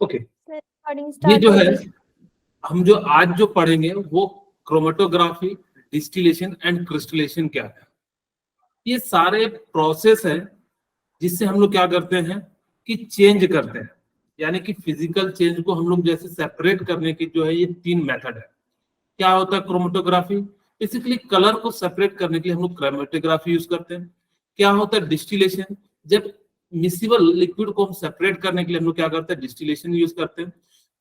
Okay, recording ये start जो हो है गई। हम जो आज जो पढ़ेंगे वो क्रोमेटोग्राफी, डिस्टिलेशन एंड क्रिस्टलेशन क्या है। ये सारे प्रोसेस है जिससे हम लोग क्या करते हैं कि चेंज करते हैं, यानी कि फिजिकल चेंज को हम लोग जैसे सेपरेट करने की जो है ये 3 मेथड है। क्या होता है क्रोमेटोग्राफी? बेसिकली कलर को सेपरेट करने के लिए हम लोग क्रोमेटोग्राफी यूज करते हैं। क्या होता है डिस्टिलेशन? जब मिसिबल लिक्विड को हम सेपरेट करने के लिए हम लोग क्या करते हैं, डिस्टिलेशन यूज करते हैं।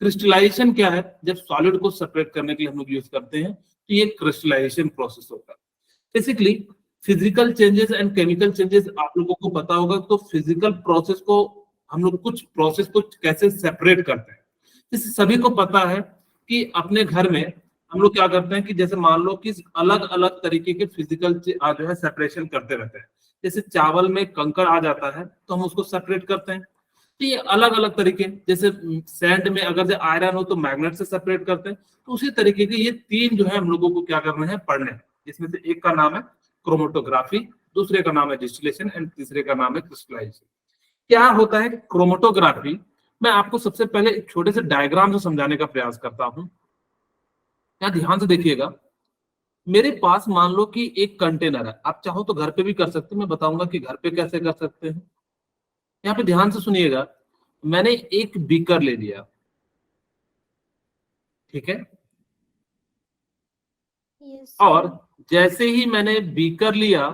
क्रिस्टलाइजेशन क्या है? जब सॉलिड को सेपरेट करने के लिए हम लोग यूज करते हैं, तो ये क्रिस्टलाइजेशन प्रोसेस होता है। Basically physical changes and chemical changes आप लोगों को पता होगा, तो फिजिकल प्रोसेस को हम लोग कुछ प्रोसेस को कैसे सेपरेट करते हैं। जैसे सभी को पता है कि अपने घर में हम लोग क्या करते हैं कि जैसे मान लो कि अलग अलग तरीके के फिजिकल जो है सेपरेशन करते रहते हैं। जैसे चावल में कंकड़ आ जाता है तो हम उसको सेपरेट करते हैं। तो ये अलग अलग तरीके, जैसे सैंड में अगर जो आयरन हो तो मैग्नेट से सेपरेट करते हैं। तो उसी तरीके के ये 3 जो है हम लोगों को क्या करना है, पढ़ने हैं। इसमें से एक का नाम है क्रोमेटोग्राफी, दूसरे का नाम है डिस्टिलेशन एंड तीसरे का नाम है क्रिस्टलाइजेशन। क्या होता है क्रोमेटोग्राफी? मैं आपको सबसे पहले एक छोटे से डायग्राम से समझाने का प्रयास करता हूं। यहाँ ध्यान से देखिएगा। मेरे पास मान लो कि एक कंटेनर है, आप चाहो तो घर पे भी कर सकते हैं, मैं बताऊंगा कि घर पे कैसे कर सकते हैं। यहाँ पे ध्यान से सुनिएगा। मैंने एक बीकर ले लिया, ठीक है। यस और सर। जैसे ही मैंने बीकर लिया,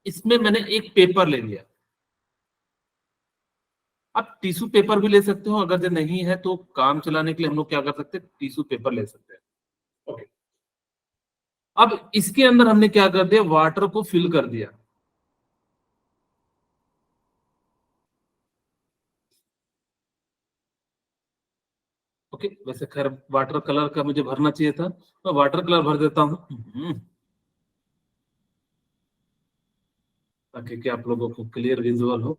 इसमें मैंने एक पेपर ले लिया। आप टिश्यू पेपर भी ले सकते हो, अगर जो नहीं है तो काम चलाने के लिए हम लोग क्या कर सकते हैं, टिश्यू पेपर ले सकते हैं। ओके, अब इसके अंदर हमने क्या कर दिया, वाटर को फिल कर दिया। ओके, वैसे खैर वाटर कलर का मुझे भरना चाहिए था, मैं वाटर कलर भर देता हूँ ताकि कि आप लोगों को क्लियर विजुअल हो।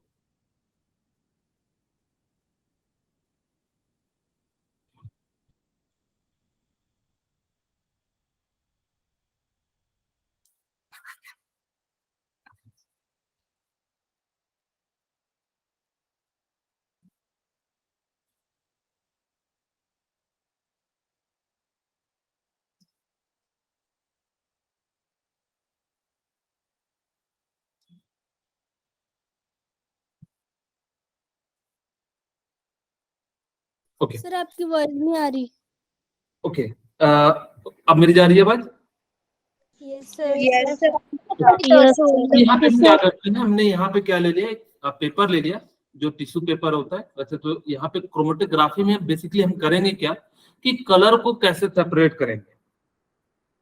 ओके सर आपकी आवाज नहीं आ रही। ओके, अब मेरी जा रही है आवाज? Yes sir. Yes sir. Yes यहाँ पे हम क्या सर। करते हैं ना, हमने यहाँ पे क्या ले लिया, पेपर ले लिया, जो टिश्यू पेपर होता है। वैसे तो यहाँ पे क्रोमेटोग्राफी में बेसिकली हम करेंगे क्या कि कलर को कैसे सेपरेट करेंगे।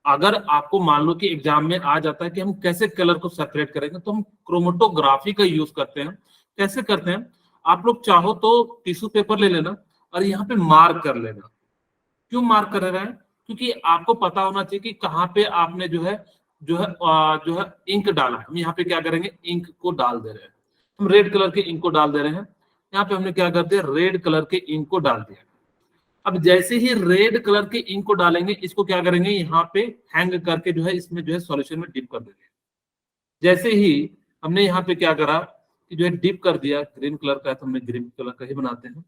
अगर आपको मान लो कि एग्जाम में आ जाता है कि हम कैसे कलर को सेपरेट करेंगे, तो हम क्रोमेटोग्राफी का यूज करते हैं। कैसे करते हैं? आप लोग चाहो तो टिश्यू पेपर ले लेना और यहाँ पे मार्क कर लेना। क्यों मार्क कर रहे हैं? क्योंकि आपको पता होना चाहिए कि कहाँ पे आपने जो है इंक डाला है। हम यहाँ पे क्या करेंगे, इंक को डाल दे रहे हैं। हम रेड कलर के इंक को डाल दे रहे हैं। यहाँ पे हमने क्या कर दिया, रेड कलर के इंक को डाल दिया। अब जैसे ही रेड कलर के इंक को डालेंगे, इसको क्या करेंगे, यहाँ पे हैंग करके जो है इसमें जो है सॉल्यूशन में डिप कर देंगे। जैसे ही हमने यहाँ पे क्या करा कि जो है डिप कर दिया, ग्रीन कलर का है तो हमने ग्रीन कलर का ही बनाते हैं।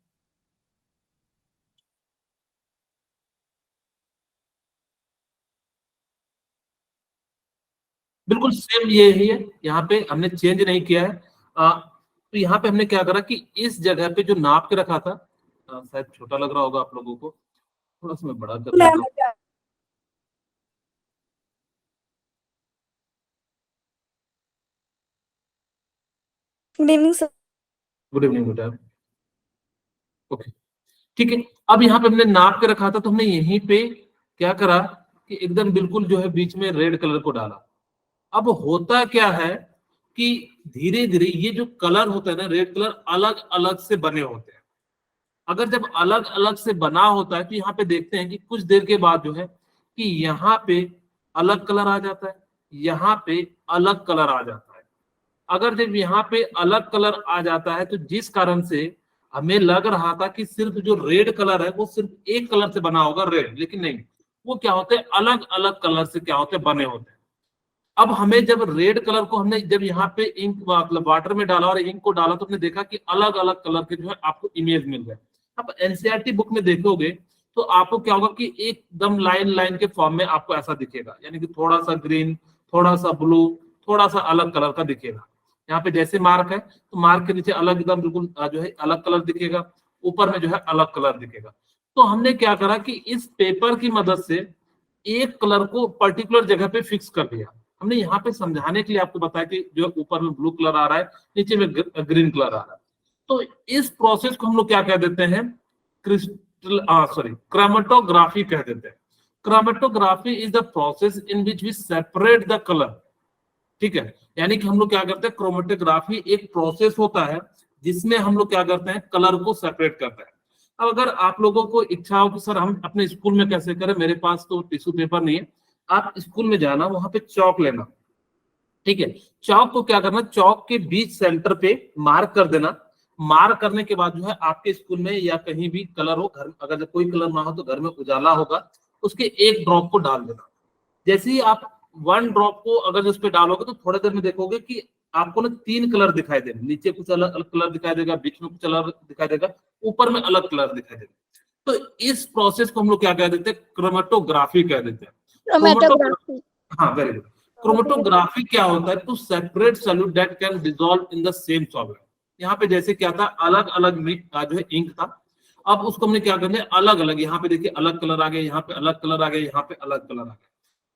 बिल्कुल सेम ये ही है, यहाँ पे हमने चेंज नहीं किया है। तो यहाँ पे हमने क्या करा कि इस जगह पे जो नाप के रखा था, शायद छोटा लग रहा होगा आप लोगों को, थोड़ा सा मैं बड़ा कर देता हूँ। Good evening sir. Good evening बेटा। ओके, ठीक है। अब यहाँ पे हमने नाप के रखा था, तो हमने यहीं पे क्या करा कि एकदम बिल्कुल जो है बीच में रेड कलर को डाला। अब होता क्या है कि धीरे धीरे ये जो कलर होता है ना, रेड कलर अलग अलग से बने होते हैं। अगर जब अलग अलग से बना होता है तो यहाँ पे देखते हैं कि कुछ देर के बाद जो है कि यहाँ पे अलग कलर आ जाता है, यहाँ पे अलग कलर आ जाता है। अगर जब यहाँ पे अलग कलर आ जाता है तो जिस कारण से हमें लग रहा था कि सिर्फ जो रेड कलर है वो सिर्फ एक कलर से बना होगा, रेड, लेकिन नहीं, वो क्या होते हैं अलग अलग कलर से क्या होते हैं, बने होते हैं। अब हमें जब रेड कलर को हमने जब यहाँ पे इंक मतलब वाटर में डाला और इंक को डाला तो हमने देखा कि अलग अलग कलर के जो है आपको इमेज मिल गए। अब एनसीईआरटी बुक में देखोगे तो आपको क्या होगा कि एकदम लाइन लाइन के फॉर्म में आपको ऐसा दिखेगा, यानी कि थोड़ा सा ग्रीन, थोड़ा सा ब्लू, थोड़ा सा अलग कलर का दिखेगा। यहाँ पे जैसे मार्क है तो मार्क के नीचे अलग एकदम बिल्कुल जो है अलग कलर दिखेगा, ऊपर में जो है अलग कलर दिखेगा। तो हमने क्या करा कि इस पेपर की मदद से एक कलर को पर्टिकुलर जगह पे फिक्स कर दिया। हमने यहाँ पे समझाने के लिए आपको बताया कि जो ऊपर में ब्लू कलर आ रहा है, नीचे में ग्रीन कलर आ रहा है। तो इस प्रोसेस को हम लोग क्या कह देते हैं, क्रोमेटोग्राफी कह देते हैं। Chromatography is the process in which we separate the colour. ठीक है, यानी कि हम लोग क्या करते हैं, क्रोमेटोग्राफी एक प्रोसेस होता है जिसमें हम लोग क्या करते हैं, कलर को सेपरेट करते हैं। अब अगर आप लोगों को इच्छा हो कि सर हम अपने स्कूल में कैसे करें, मेरे पास तो टिश्यू पेपर नहीं है, आप स्कूल में जाना, वहां पे चौक लेना। ठीक है, चौक को क्या करना, चौक के बीच सेंटर पे मार्क कर देना। मार्क करने के बाद जो है आपके स्कूल में या कहीं भी कलर हो, घर अगर कोई कलर ना हो तो घर में उजाला होगा, उसके एक ड्रॉप को डाल देना। जैसे ही आप वन ड्रॉप को अगर उस पर डालोगे तो थोड़ी देर में देखोगे कि आपको ना 3 कलर दिखाई देंगे, नीचे कुछ अलग अलग कलर दिखाई देगा, बीच में कुछ अलग दिखाई देगा, ऊपर में अलग कलर दिखाई देगा। तो इस प्रोसेस को हम लोग क्या कह देते हैं, क्रोमेटोग्राफी कह देते हैं। क्रोमेटोग्राफी। हाँ, वेरी गुड। क्रोमेटोग्राफी क्या होता है, to separate solute that can dissolve in the same solvent. यहाँ पे जैसे क्या था, अलग अलग जो है इंक था, अब उसको हमने क्या कर लिया, अलग अलग, यहाँ पे देखिए अलग कलर आ गया, यहाँ पे अलग कलर आ गया, यहाँ पे अलग कलर आ गया।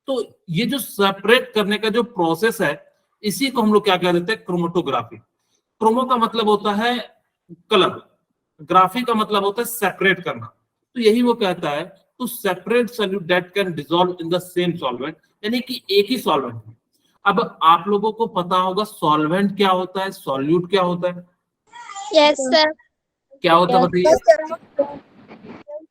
तो ये जो सेपरेट करने का जो प्रोसेस है, इसी को हम लोग क्या कह देते हैं, क्रोमेटोग्राफी। क्रोमो का मतलब होता है कलर, ग्राफी का मतलब होता है सेपरेट करना। तो यही वो कहता है, to separate solute that can dissolve in the same solvent, यानी कि एक ही सॉल्वेंट में। अब आप लोगों को पता होगा सॉल्वेंट क्या होता है, सॉल्यूट क्या होता है। Yes sir. क्या होता है बताइए।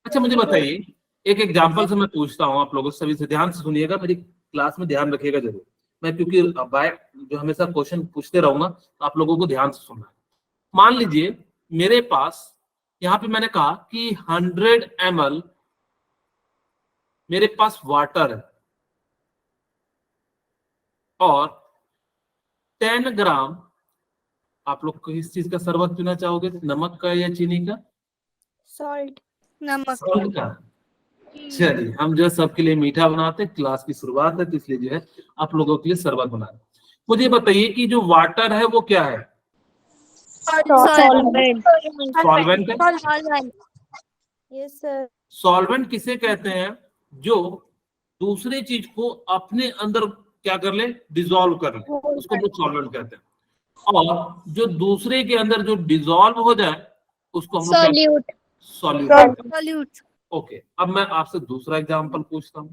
अच्छा मुझे बताइए, एक एग्जांपल से मैं पूछता हूँ आप लोगों से, सभी से ध्यान से सुनिएगा, मेरी क्लास में ध्यान रखिएगा जरूर। मैं क्योंकि बाय जो हमेशा क्वेश्चन पूछते रहूंगा तो आप लोगों को ध्यान से सुनना है। मान लीजिए मेरे पास यहाँ पे मैंने कहा कि 100 ml मेरे पास वाटर है और 10 ग्राम, आप लोग किस चीज का शरबत पीना चाहोगे, नमक का या चीनी का? सॉल्ट। नमक। सॉल्ट का। चलिए, हम जो है सबके लिए मीठा बनाते हैं, क्लास की शुरुआत है तो इसलिए जो है आप लोगों के लिए शरबत बना रहे हैं। मुझे बताइए कि जो वाटर है वो क्या है, सॉल्वेंट। सॉल्वेंट है। Yes sir. सॉल्वेंट किसे कहते हैं, जो दूसरी चीज को अपने अंदर क्या कर ले, डिसॉल्व कर ले, उसको हम लोग सॉल्वेंट कहते हैं। और जो दूसरे के अंदर जो डिसॉल्व हो जाए उसको हम लोग सॉल्यूट। सॉल्यूट। सॉल्यूट। ओके, अब मैं आपसे दूसरा एग्जांपल पूछता हूं।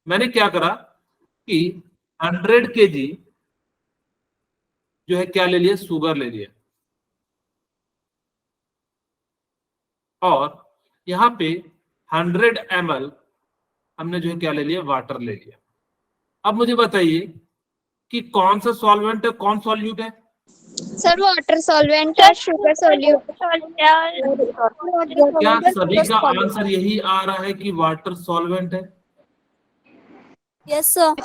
मैंने क्या करा कि 100 kg जो है क्या ले लिया, शुगर ले लिया, और यहाँ पे 100 ml हमने जो है क्या ले लिया, वाटर ले लिया। अब मुझे बताइए कि कौन सा सॉल्वेंट है, कौन सॉल्यूट है। सर वाटर सॉल्वेंट और शुगर सॉल्यूट। क्या सभी का आंसर यही आ रहा है कि वाटर सॉल्वेंट है? Yes sir.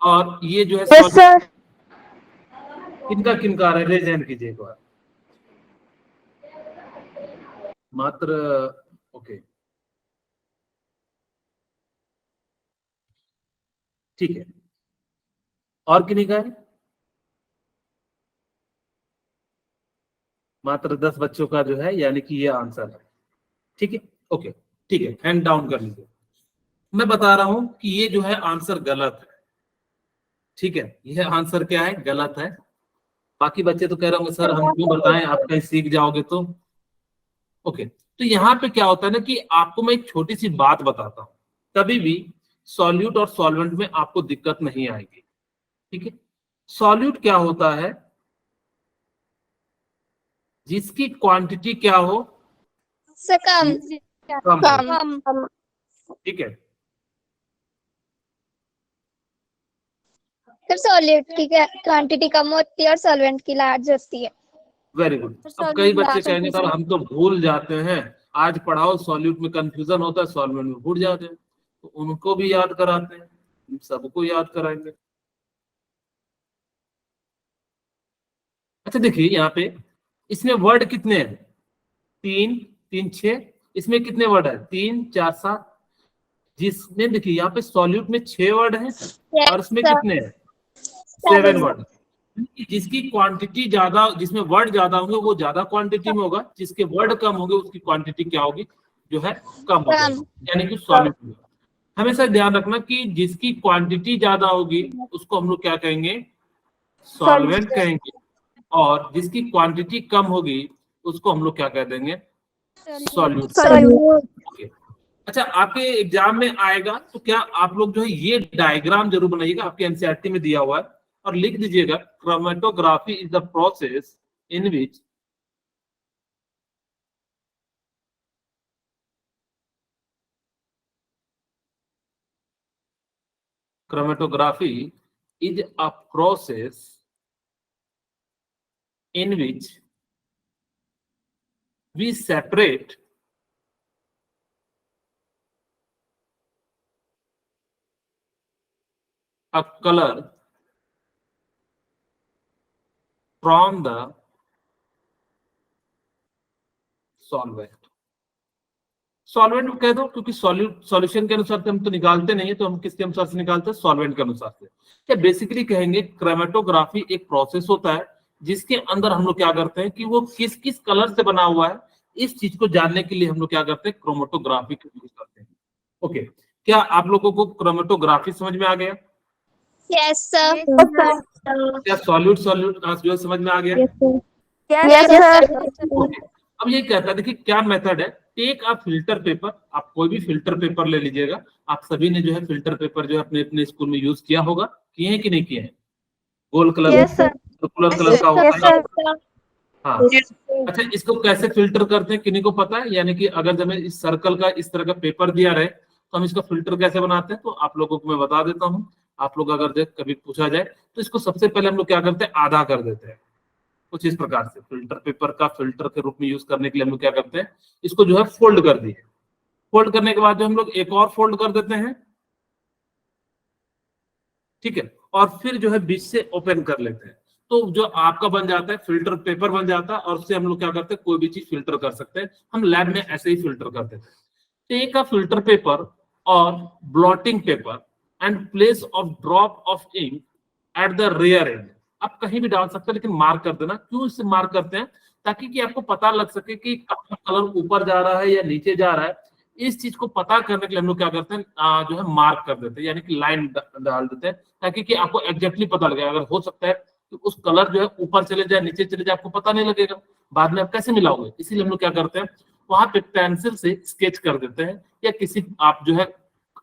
और ये जो है किनका किनका आ रहा है, रेज हैंड कीजिए एक बार मात्र। ओके ठीक है, और किन्हीं का है? मात्र 10 बच्चों का जो है, यानी कि ये आंसर है। ठीक है, ओके ठीक है, हैंड डाउन कर लीजिए। मैं बता रहा हूं कि ये जो है आंसर गलत है। ठीक है, यह आंसर क्या है, गलत है। बाकी बच्चे तो कह रहे होंगे सर हम क्यों बताएं, आप कहीं सीख जाओगे तो। ओके, तो यहाँ पे क्या होता है ना कि आपको मैं एक छोटी सी बात बताता हूँ, कभी भी सॉल्यूट और सॉल्वेंट में आपको दिक्कत नहीं आएगी। ठीक है, सॉल्यूट क्या होता है, जिसकी क्वांटिटी क्या हो, कम। कम। ठीक है, फिर सॉल्यूट की क्वांटिटी कम होती है और सॉल्वेंट की लार्ज होती है। Very good. अब कई बच्चे कहेंगे सर हम तो भूल जाते हैं, आज पढ़ाओ सॉल्यूट में कंफ्यूजन होता है, सॉल्वेंट में भूल जाते हैं, तो उनको भी याद कराते हैं। हम सबको याद कराएंगे। अच्छा देखिए यहाँ पे इसमें वर्ड कितने हैं, 3 3 6, इसमें कितने वर्ड है, 3 4 7, जिसमें देखिए यहाँ पे सॉल्यूट में 6 वर्ड हैं और इसमें sir. कितने हैं, 7 7. वर्ड। जिसकी क्वांटिटी ज्यादा, जिसमें वर्ड ज्यादा होंगे वो ज्यादा क्वांटिटी में होगा, जिसके वर्ड कम होंगे उसकी क्वांटिटी क्या होगी, जो है कम हो जाएगी, यानी कि सॉल्यूट होगा। हमेशा ध्यान रखना कि जिसकी क्वांटिटी ज्यादा होगी उसको हम लोग क्या कहेंगे, सॉल्वेंट कहेंगे, और जिसकी क्वांटिटी कम होगी उसको हम लोग क्या कह देंगे, सॉल्यूट। ओके। अच्छा आपके एग्जाम में आएगा तो क्या आप लोग जो है ये डायग्राम जरूर बनाइएगा, आपके एनसीईआरटी में दिया हुआ है, और लिख दीजिएगा chromatography is the process in which chromatography is a process in which we separate a color from the solvent। Solvent कह दो, क्योंकि सॉल्यूशन के अनुसार से हम तो निकालते नहीं है, तो हम किसके अनुसार से निकालते हैं, सॉल्वेंट के अनुसार से। क्या बेसिकली कहेंगे क्रोमेटोग्राफी एक प्रोसेस होता है जिसके अंदर हम लोग क्या करते हैं कि वो किस किस कलर से बना हुआ है, इस चीज को जानने के लिए हम लोग क्या करते हैं, क्रोमेटोग्राफी का यूज करते हैं। ओके, क्या आप लोगों को क्रोमेटोग्राफी समझ में आ गया? Yes, sir. क्या सॉल्यूट जो समझ में आ गया? Yes, sir. ओके। अब ये कहता है, देखिए क्या मेथड है, टेक अ फिल्टर पेपर, आप कोई भी फिल्टर पेपर ले लीजिएगा। आप सभी ने जो है फिल्टर पेपर जो है अपने अपने स्कूल में यूज किया होगा, किए हैं कि नहीं किए हैं? गोल्ड कलर, सर्कुलर कलर का होता है। हाँ। अच्छा इसको कैसे फिल्टर करते हैं, किन्हीं को पता है? यानी कि अगर हमें इस सर्कल का इस तरह का पेपर दिया रहे तो हम इसका फिल्टर कैसे बनाते हैं, तो आप लोगों को मैं बता देता हूँ। आप लोग अगर कभी पूछा जाए तो इसको सबसे पहले हम लोग क्या करते हैं, आधा कर देते हैं। कुछ इस प्रकार से फिल्टर पेपर का फिल्टर के रूप में यूज करने के लिए हम लोग क्या करते हैं, इसको जो है फोल्ड कर दिए। फोल्ड करने के बाद जो हम लोग एक और फोल्ड कर देते हैं, ठीक है, और फिर जो है बीच से ओपन कर लेते हैं, तो जो आपका बन जाता है फिल्टर पेपर बन जाता है, और उससे हम लोग क्या करते हैं, कोई भी चीज फिल्टर कर सकते हैं। हम लैब में ऐसे ही फिल्टर करते थे। टेक अ फिल्टर पेपर और blotting paper and place of drop of ink at the rear end. आप कहीं भी डाल सकते हैं, लेकिन मार्क कर देना। क्यों इसे मार्क करते हैं? ताकि कि आपको पता लग सके कि आपका कलर ऊपर जा रहा है या नीचे जा रहा है। इस चीज को पता करने के लिए हम लोग क्या करते हैं, जो है मार्क कर देते हैं, यानी कि लाइन डाल देते हैं, ताकि कि आपको एग्जैक्टली पता लगे। अगर हो सकता है कि उस कलर जो है ऊपर चले जाए, नीचे चले जाए, आपको पता नहीं लगेगा, बाद में आप कैसे मिलाओगे। इसीलिए हम लोग क्या करते हैं, वहां पे पेंसिल से स्केच कर देते हैं, या किसी आप जो है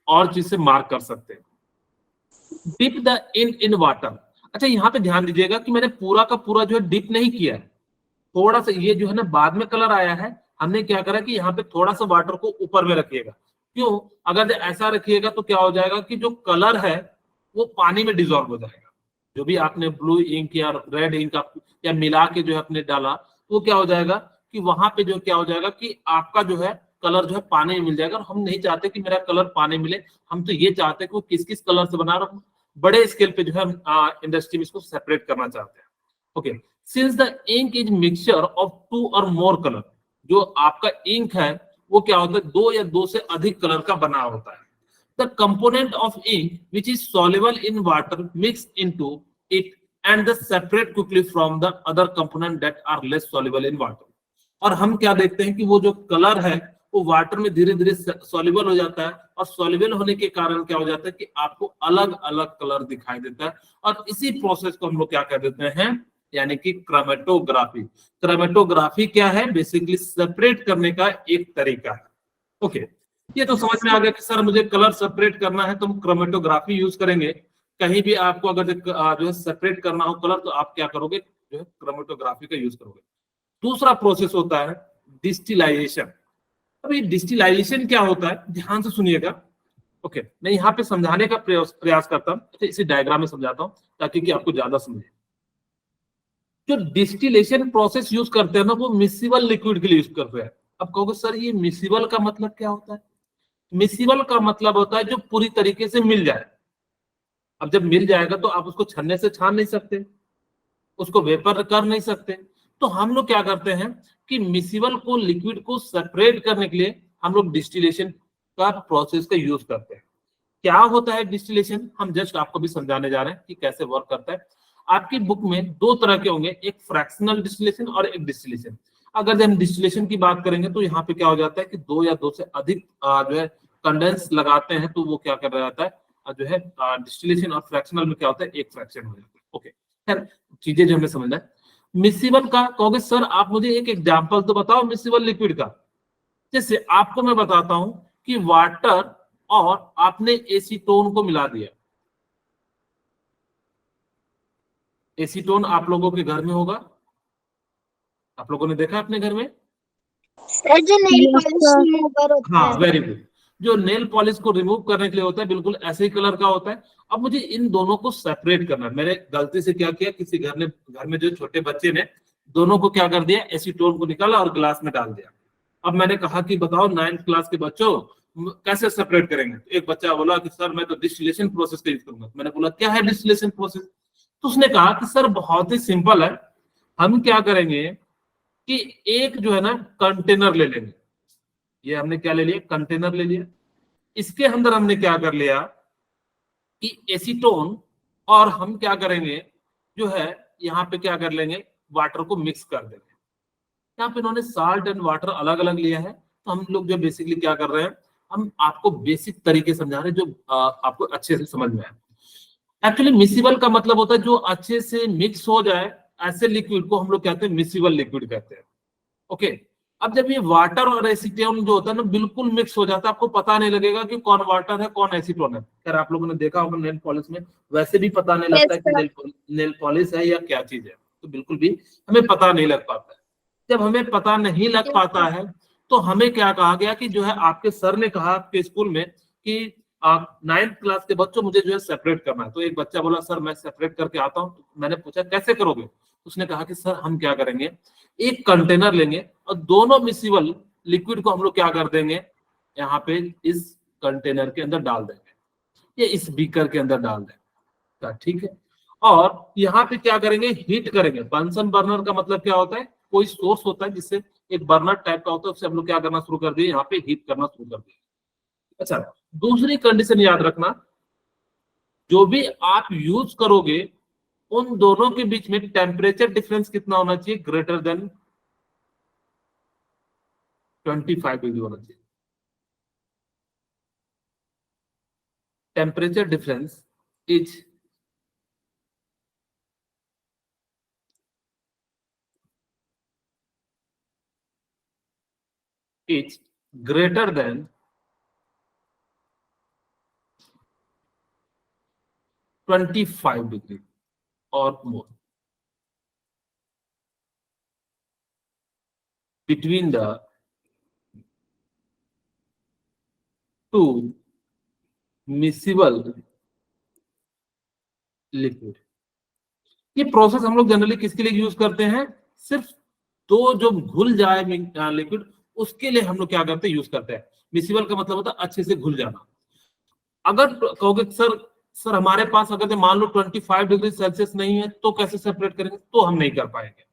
और चीज से मार्क कर सकते हैं। Dip the ink in water. अच्छा यहाँ पे ध्यान दीजिएगा कि मैंने पूरा का पूरा जो है डिप नहीं किया है, थोड़ा सा ये जो है ना बाद में कलर आया है, हमने क्या करा कि यहाँ पे थोड़ा सा वाटर को ऊपर में रखिएगा। क्यों? अगर ऐसा रखिएगा तो क्या हो जाएगा कि जो कलर है वो पानी में डिजोल्व हो जाएगा। जो भी आपने ब्लू इंक या रेड इंक या मिला के जो है आपने डाला, तो वो क्या हो जाएगा कि वहां पे जो क्या हो जाएगा कि आपका जो है कलर जो है पानी में मिल जाएगा। और हम नहीं चाहते कि मेरा कलर पानी मिले, हम तो ये चाहते हैं कि वो किस किस कलर से बना रहा हूं। बड़े स्केल पे जो है इंडस्ट्री में इसको सेपरेट करना चाहते हैं। Okay, since the ink is mixture of 2 और मोर कलर, जो आपका इंक है वो क्या होता है, 2 या 2 से अधिक कलर का बना होता है। The component of ink which is soluble in water mix into it and the separate quickly from the other component that are less soluble in water. और हम क्या देखते हैं कि वो जो कलर है वो वाटर में धीरे धीरे सॉल्युबल हो जाता है, और सॉल्युबल होने के कारण क्या हो जाता है कि आपको अलग अलग कलर दिखाई देता है। और इसी प्रोसेस को हम लोग क्या कह देते हैं, यानी कि क्रोमेटोग्राफी। क्रोमेटोग्राफी क्या है? बेसिकली सेपरेट करने का एक तरीका है। ओके, ये तो समझ में आ गया कि सर मुझे कलर सेपरेट करना है तो हम क्रोमेटोग्राफी यूज करेंगे। कहीं भी आपको अगर जो है सेपरेट करना हो कलर, तो आप क्या करोगे, जो है क्रोमेटोग्राफी का यूज करोगे। दूसरा प्रोसेस होता है डिस्टिलाइजेशन। अभी डिस्टिलाइजेशन क्या होता है, ध्यान से सुनिएगा। ओके, मैं यहाँ पे समझाने का प्रयास करता हूँ, तो इसी डायग्राम में समझाता हूँ ताकि कि आपको ज्यादा समझे। जो डिस्टिलेशन प्रोसेस यूज करते हैं ना, वो मिसिबल लिक्विड के लिए यूज करते हैं। अब कहोगे सर ये मिसिबल का मतलब क्या होता है? मिसिबल का मतलब होता है जो पूरी तरीके से मिल जाए। अब जब मिल जाएगा तो आप उसको छन्ने से छान नहीं सकते, उसको वेपर कर नहीं सकते। तो हम लोग क्या करते हैं कि मिसिबल को, लिक्विड को सेपरेट करने के लिए हम लोग डिस्टिलेशन का प्रोसेस का यूज करते हैं। क्या होता है डिस्टिलेशन, हम जस्ट आपको भी समझाने जा रहे हैं कि कैसे वर्क करता है। आपकी बुक में दो तरह के होंगे, एक फ्रैक्शनल डिस्टिलेशन और एक डिस्टिलेशन। अगर हम डिस्टिलेशन की बात करेंगे तो यहाँ पे क्या हो जाता है कि दो या दो से अधिक जो है कंडेंस लगाते हैं, तो वो क्या कर रहा जाता है जो है डिस्टिलेशन। और फ्रैक्शनल में क्या होता है, एक फ्रैक्शन हो जाता है। ओके, खैर चीजें जो हमें समझना है। मिसिबल का कहोगे सर आप मुझे एक एग्जांपल तो बताओ मिसिबल लिक्विड का। जैसे आपको मैं बताता हूं कि वाटर और आपने एसीटोन को मिला दिया। एसीटोन आप लोगों के घर में होगा, आप लोगों ने देखा अपने घर में। सर जो nail Yes, polish sir. Remover होता हाँ, है। Very good. जो नेल पॉलिश को रिमूव करने के लिए होता है, बिल्कुल ऐसे ही कलर का होता है। अब मुझे इन दोनों को सेपरेट करना है। मैंने गलती से क्या किया, किसी घर में जो छोटे बच्चे ने दोनों को क्या कर दिया, एसीटोन को निकाला और ग्लास में डाल दिया। अब मैंने कहा कि बताओ 9th क्लास के बच्चों कैसे सेपरेट करेंगे। तो एक बच्चा बोला कि सर मैं तो डिस्टिलेशन प्रोसेस का यूज करूंगा। मैंने बोला क्या है डिस्टिलेशन प्रोसेस, तो उसने कहा कि सर बहुत ही सिंपल है, हम क्या करेंगे कि एक जो है ना कंटेनर ले लेंगे। ये हमने क्या ले लिया, कंटेनर ले लिया। इसके अंदर हमने क्या कर लिया कि एसीटोन, और हम क्या करेंगे जो है यहाँ पे क्या कर लेंगे, वाटर को मिक्स कर देंगे। यहाँ पे इन्होंने साल्ट एंड वाटर अलग अलग लिया है। तो हम लोग जो बेसिकली क्या कर रहे हैं, हम आपको बेसिक तरीके समझा रहे हैं जो आपको अच्छे से समझ में आए। एक्चुअली मिसिबल का मतलब होता है जो अच्छे से मिक्स हो जाए, ऐसे लिक्विड को हम लोग कहते हैं मिसिबल लिक्विड कहते हैं। ओके, अब जब ये वाटर और एसीटोन जो होता है ना बिल्कुल मिक्स हो जाता है, आपको पता नहीं लगेगा कि कौन वाटर है कौन एसीटोन है। खैर आप लोगों ने देखा होगा नेल पॉलिश में वैसे भी पता नहीं लगता है कि नेल पॉलिश है या क्या चीज है, तो बिल्कुल भी हमें पता नहीं लग पाता है। जब हमें पता नहीं लग पाता है तो हमें क्या कहा गया कि जो है आपके सर ने कहा आपके स्कूल में कि आप 9th क्लास के बच्चों मुझे जो है सेपरेट करना है। तो एक बच्चा बोला सर मैं सेपरेट करके आता हूँ। मैंने पूछा कैसे करोगे, उसने कहा कि सर हम क्या करेंगे, एक कंटेनर लेंगे और दोनों मिसिबल लिक्विड को हम लोग क्या कर देंगे, यहाँ पे इस कंटेनर के अंदर डाल देंगे, ये इस बीकर के अंदर डाल देंगे। ठीक है, और यहाँ पे क्या करेंगे, हीट करेंगे। बंसन बर्नर का मतलब क्या होता है, कोई सोर्स होता है जिससे एक बर्नर टाइप का होता है, उससे हम लोग क्या करना शुरू कर दिए, यहाँ पे हीट करना शुरू कर दिए। अच्छा, दूसरी कंडीशन याद रखना, जो भी आप यूज करोगे उन दोनों के बीच में टेम्परेचर डिफरेंस कितना होना चाहिए, ग्रेटर देन 25 डिग्री होना चाहिए। Temperature difference is greater than 25 degree or more between the two miscible liquid। ये प्रोसेस हम लोग जनरली किसके लिए यूज करते हैं, सिर्फ दो जो घुल जाए लिक्विड उसके लिए हम लोग क्या करते हैं, यूज करते हैं। मिसिबल का मतलब होता है अच्छे से घुल जाना। अगर कहोगे सर हमारे पास अगर मान लो 25 डिग्री सेल्सियस नहीं है तो कैसे सेपरेट करेंगे, तो हम नहीं कर पाएंगे।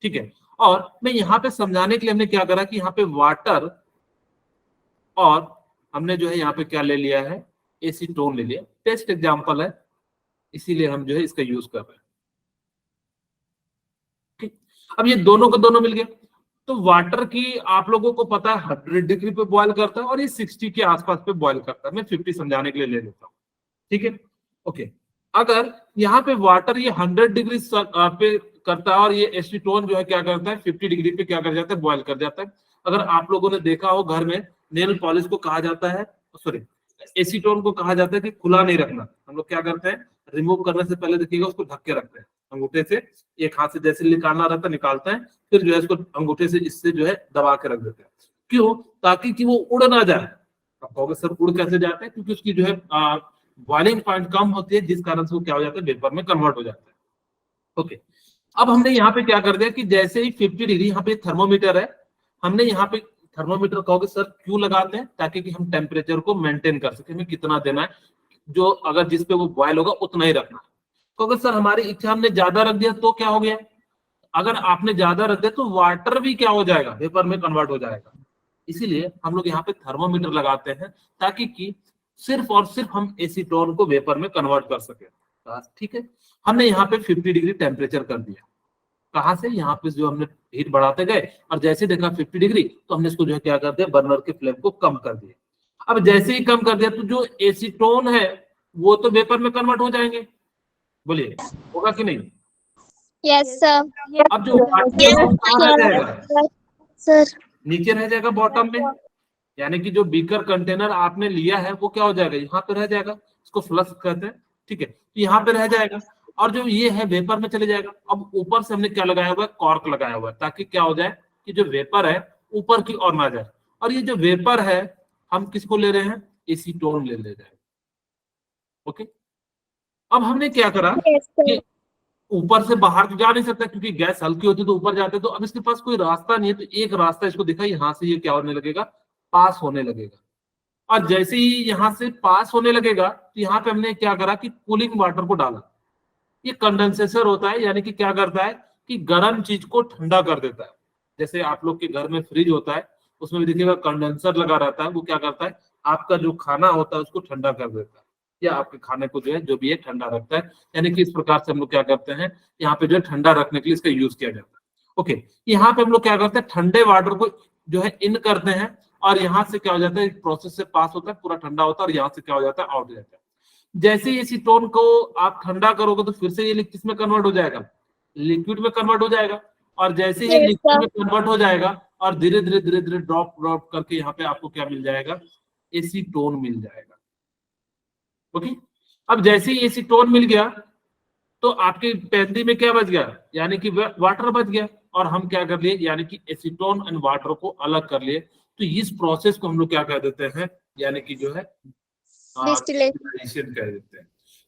ठीक है, और मैं यहाँ पे समझाने के लिए हमने क्या करा कि यहाँ पे वाटर और हमने जो है यहाँ पे क्या ले लिया है, एसीटोन ले लिया। टेस्ट एग्जांपल है इसीलिए हम जो है इसका यूज कर रहे हैं। ठीक, अब ये दोनों को दोनों मिल गए। तो वाटर की आप लोगों को पता है 100 डिग्री पे बॉयल करता है और ये 60 के आसपास पे बॉयल करता है। मैं 50 समझाने के लिए ले लेता हूँ। ठीक है, ओके। अगर यहाँ पे वाटर ये 100 डिग्री पे करता है और ये एसीटोन जो है क्या करता है 50 डिग्री पे क्या कर जाता है, बॉयल कर जाता है। अगर आप लोगों ने देखा हो घर में नेल पॉलिश को कहा जाता है, सॉरी एसीटोन को कहा जाता है कि खुला नहीं रखना। हम लोग क्या करते हैं, रिमूव करने से पहले देखिएगा उसको ढक के रखते हैं अंगूठे से, एक हाथ से जैसे निकालना रहता है निकालते हैं, फिर जो है इसको अंगूठे से इससे जो है दबा के रख देते हैं। क्यों, ताकि कि वो उड़ ना जाए। आप कहोगे सर उड़ कैसे जाते हैं, क्योंकि उसकी जो है बॉइलिंग पॉइंट कम होती है, जिस कारण से वो क्या हो जाता है, वेपर में कन्वर्ट हो जाता है। ओके, अब हमने यहाँ पे क्या कर दिया कि जैसे ही 50 डिग्री यहाँ पे थर्मोमीटर है, हमने यहाँ पे थर्मोमीटर कहोगे सर क्यों लगाते हैं, ताकि कि हम टेम्परेचर को मेंटेन कर सके, हमें कितना देना है, जो अगर जिस पे वो बॉयल होगा उतना ही रखना है। तो अगर सर हमारी इच्छा हमने ज्यादा रख दिया तो क्या हो गया, अगर आपने ज्यादा रख दिया तो वाटर भी क्या हो जाएगा, वेपर में कन्वर्ट हो जाएगा। इसीलिए हम लोग यहाँ पे थर्मोमीटर लगाते हैं ताकि कि सिर्फ और सिर्फ हम एसीटोन को वेपर में कन्वर्ट कर सके। बस ठीक है, हमने यहाँ पे 50 डिग्री टेम्परेचर कर दिया। कहाँ से, यहाँ पे जो हमने हीट बढ़ाते गए और जैसे देखा 50 डिग्री तो हमने इसको जो है क्या कर दिया, बर्नर के फ्लेम को कम कर दिया। अब जैसे ही कम कर दिया तो जो एसीटोन है वो तो वेपर में कन्वर्ट हो जाएंगे, बोलिए होगा कि नहीं। Yes, sir. अब जो वाटर है वो कहाँ रह जाएगा, Sir. नीचे रह जाएगा बॉटम में, यानी कि जो बीकर कंटेनर आपने लिया है वो क्या हो जाएगा, यहाँ पे रह जाएगा, इसको फ्लश कहते हैं, ठीक है, तो यहाँ पे रह जाएगा और जो ये है वेपर में चले जाएगा। अब ऊपर से हमने क्या लगाया हुआ है, कॉर्क लगाया हुआ है, ताकि क्या हो जाए कि जो वेपर है ऊपर की ओर ना जाए। और ये जो वेपर है हम किसको ले रहे हैं, एसीटोन ले रहे हैं। ओके, अब हमने क्या करा Yes, sir. कि ऊपर से बाहर तो जा नहीं सकता क्योंकि गैस हल्की होती तो ऊपर जाते, तो अब इसके पास कोई रास्ता नहीं है, तो एक रास्ता इसको दिखा, यहाँ से ये क्या होने लगेगा, पास होने लगेगा। और जैसे ही यहाँ से पास होने लगेगा तो यहाँ पे हमने क्या करा कि कूलिंग वाटर को डाला। ये कंडेंसेटर होता है, यानी कि क्या करता है कि गर्म चीज को ठंडा कर देता है। जैसे आप लोग के घर में फ्रिज होता है, उसमें भी देखिएगा कंडेंसर लगा रहता है, वो क्या करता है आपका जो खाना होता है उसको ठंडा कर देता है, या आपके खाने को जो है जो भी है ठंडा रखता है। यानी कि इस प्रकार से हम लोग क्या करते हैं, यहाँ पे जो है ठंडा रखने के लिए इसका यूज किया जाता है। ओके, यहाँ पे हम लोग क्या करते हैं, ठंडे वाटर को जो है इन करते हैं और यहाँ से क्या हो जाता है, प्रोसेस से पास होता है, पूरा ठंडा होता है और यहाँ से क्या हो जाता है, आउट हो जाता है। जैसे ही एसीटोन को आप ठंडा करोगे तो फिर से ये किस में कन्वर्ट हो जाएगा, लिक्विड में कन्वर्ट हो जाएगा। और जैसे ही Yes, लिक्विड sir. में कन्वर्ट हो जाएगा और धीरे धीरे धीरे धीरे ड्रॉप ड्रॉप करके यहाँ पे आपको क्या मिल जाएगा, एसीटोन मिल जाएगा। ओके, अब जैसे ही एसीटोन मिल गया तो आपके पेंदी में क्या बच गया, यानी कि वाटर बच गया, और हम क्या कर लिए, यानी कि एसीटोन एंड वाटर को अलग कर लिए। तो इस प्रोसेस को हम लोग क्या कह देते हैं, यानी कि जो है Distillation. distillation कह देते हैं।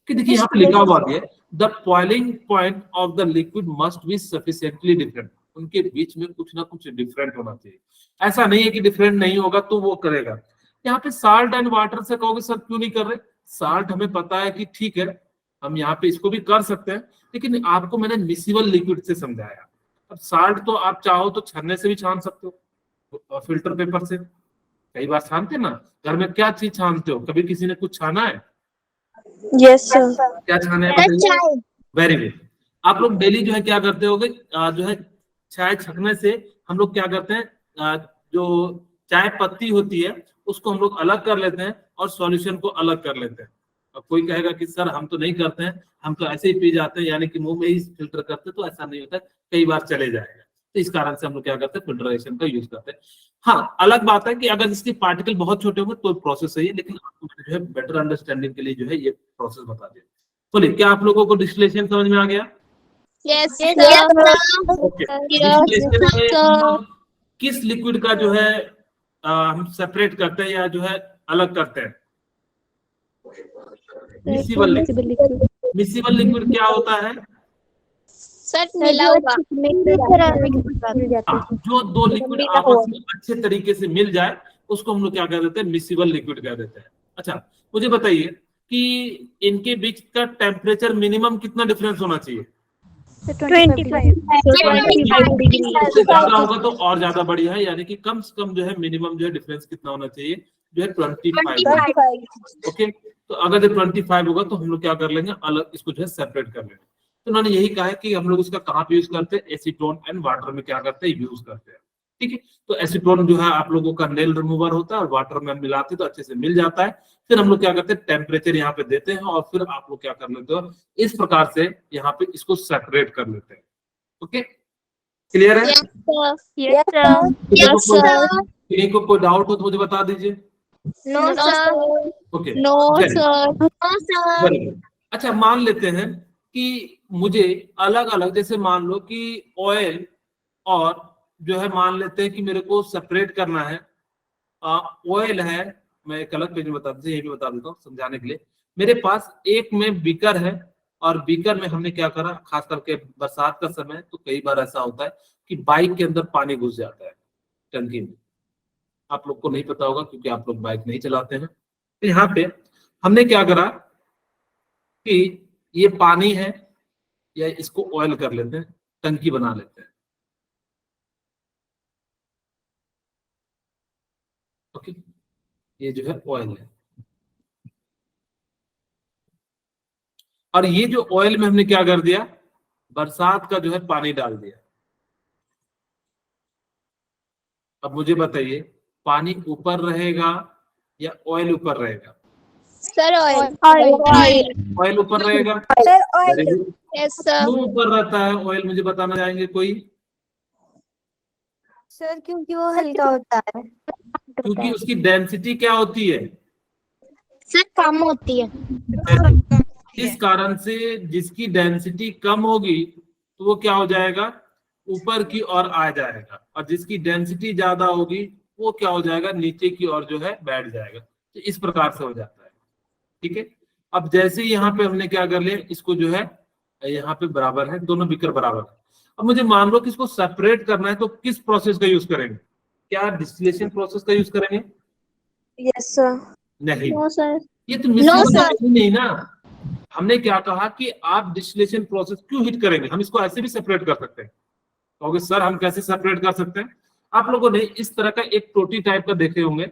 कि देखिए यहाँ पे लिखा हुआ है the boiling point of the liquid must be sufficiently different, उनके बीच में कुछ ना कुछ डिफरेंट होना चाहिए। ऐसा नहीं है कि डिफरेंट नहीं होगा तो वो करेगा। यहाँ पे साल्ट एंड वाटर से कहोगे सर क्यों नहीं कर रहे, साल्ट हमें पता है कि ठीक है हम यहाँ पे इसको भी कर सकते हैं, लेकिन आपको मैंने मिसिबल लिक्विड से समझाया। अब साल्ट तो आप चाहो तो छन्ने से भी छान सकते हो, फिल्टर पेपर से कई बार छानते ना। घर में क्या चीज छानते हो, कभी किसी ने कुछ छाना है, Yes, sir. क्या छाना है Sir, बताइए। chai. वेरी गुड, आप लोग डेली जो है क्या करते होगे, जो है चाय छकने से हम लोग क्या करते हैं, जो चाय पत्ती होती है उसको हम लोग अलग कर लेते हैं और सॉल्यूशन को अलग कर लेते हैं। अब कोई कहेगा कि सर हम तो नहीं करते हैं, हम तो ऐसे ही पी जाते हैं, यानी कि मुंह में ही फिल्टर करते हैं, तो ऐसा नहीं होता, कई बार चले जाएगा। तो इस कारण से हम लोग क्या करते हैं, फिल्टरेशन का यूज करते हैं। हाँ, अलग बात है कि अगर इसके पार्टिकल बहुत छोटे होंगे तो प्रोसेस सही है, लेकिन आपको जो है बेटर अंडरस्टैंडिंग के लिए जो है ये प्रोसेस बता दिया। बोलिए क्या आप लोगों को डिस्टिलेशन समझ में आ गया। Yes, Yes, sir. Okay, Yes, distillation में sir. हम लोग किस लिक्विड का जो है हम सेपरेट करते हैं या जो है अलग करते हैं, मिसिबल लिक्विड। मिसिबल लिक्विड क्या होता है, Sir, मिला हुआ. हाँ, जो दो लिक्विड आपस में अच्छे तरीके से मिल जाए उसको हम लोग क्या कह देते हैं, मिसिबल लिक्विड कह देते हैं। अच्छा, मुझे बताइए कि इनके बीच का टेम्परेचर मिनिमम कितना डिफरेंस होना चाहिए, 25. उससे ज्यादा होगा तो और ज्यादा बढ़िया है, यानी कि कम से कम जो है मिनिमम जो है डिफरेंस कितना होना चाहिए, जो है 25। ओके, तो अगर 25 होगा तो हम लोग क्या कर लेंगे, अलग इसको जो है सेपरेट कर लेंगे। तो उन्होंने यही कहा है कि हम लोग इसका कहाँ पे यूज करते हैं, एसीटोन एंड वाटर में क्या करते हैं, यूज करते हैं। ठीक है, तो एसीटोन जो है आप लोगों का नेल रिमूवर होता है और वाटर में हम मिलाते हैं तो अच्छे से मिल जाता है। फिर हम लोग क्या करते हैं, टेम्परेचर यहाँ पे देते हैं और फिर आप लोग क्या कर लेते हो, इस प्रकार से यहाँ पे इसको सेपरेट कर लेते हैं। ओके, क्लियर है। Yes, sir. Yes, sir. Yes, sir. किसी को कोई डाउट हो तो मुझे बता दीजिए। No, sir. Okay, No, very good. sir. No, sir. Very good. अच्छा, मान लेते हैं कि मुझे अलग अलग, जैसे मान लो कि ऑयल और जो है मान लेते हैं कि मेरे को सेपरेट करना है, ऑयल है, मैं एक अलग पेज में बता देता हूँ, ये भी बता देता हूँ समझाने के लिए। मेरे पास एक में बीकर है और बीकर में हमने क्या करा, खास करके बरसात का समय तो कई बार ऐसा होता है कि बाइक के अंदर पानी घुस जाता है टंकी में। आप लोग को नहीं पता होगा क्योंकि आप लोग बाइक नहीं चलाते हैं। तो यहाँ पे हमने क्या करा कि ये पानी है या इसको ऑयल कर लेते हैं, टंकी बना लेते हैं। ओके, ये जो है ऑयल है, और ये जो ऑयल में हमने क्या कर दिया, बरसात का जो है पानी डाल दिया। अब मुझे बताइए, पानी ऊपर रहेगा या ऑयल ऊपर रहेगा? Sir oil. ऑयल ऊपर रहेगा। Very good. Yes sir. क्यों ऊपर रहता है ऑयल, मुझे बताना चाहेंगे कोई? सर क्योंकि वो हल्का होता है। क्योंकि उसकी डेंसिटी क्या होती है? सर कम होती है। इस कारण से जिसकी डेंसिटी कम होगी तो वो क्या हो जाएगा, ऊपर की ओर आ जाएगा, और जिसकी डेंसिटी ज्यादा होगी वो क्या हो जाएगा, नीचे की ओर जो है बैठ जाएगा। तो इस प्रकार से हो जाता है। ठीक है, अब जैसे यहाँ पे हमने क्या कर लिया, इसको जो है यहाँ पे बराबर है, दोनों बीकर बराबर है। अब मुझे मान लो कि इसको सेपरेट करना है, तो किस प्रोसेस का यूज करेंगे? क्या डिस्टिलेशन प्रोसेस का यूज करेंगे? Yes sir. नहीं, नो सर। ये तो मिसिबल नहीं ना। हमने क्या कहा कि आप डिस्टिलेशन प्रोसेस क्यों हिट करेंगे, हम इसको ऐसे भी सेपरेट कर सकते हैं। कहोगे सर हम कैसे सेपरेट कर सकते हैं? आप लोगों ने इस तरह का एक टोटी टाइप का देखे होंगे।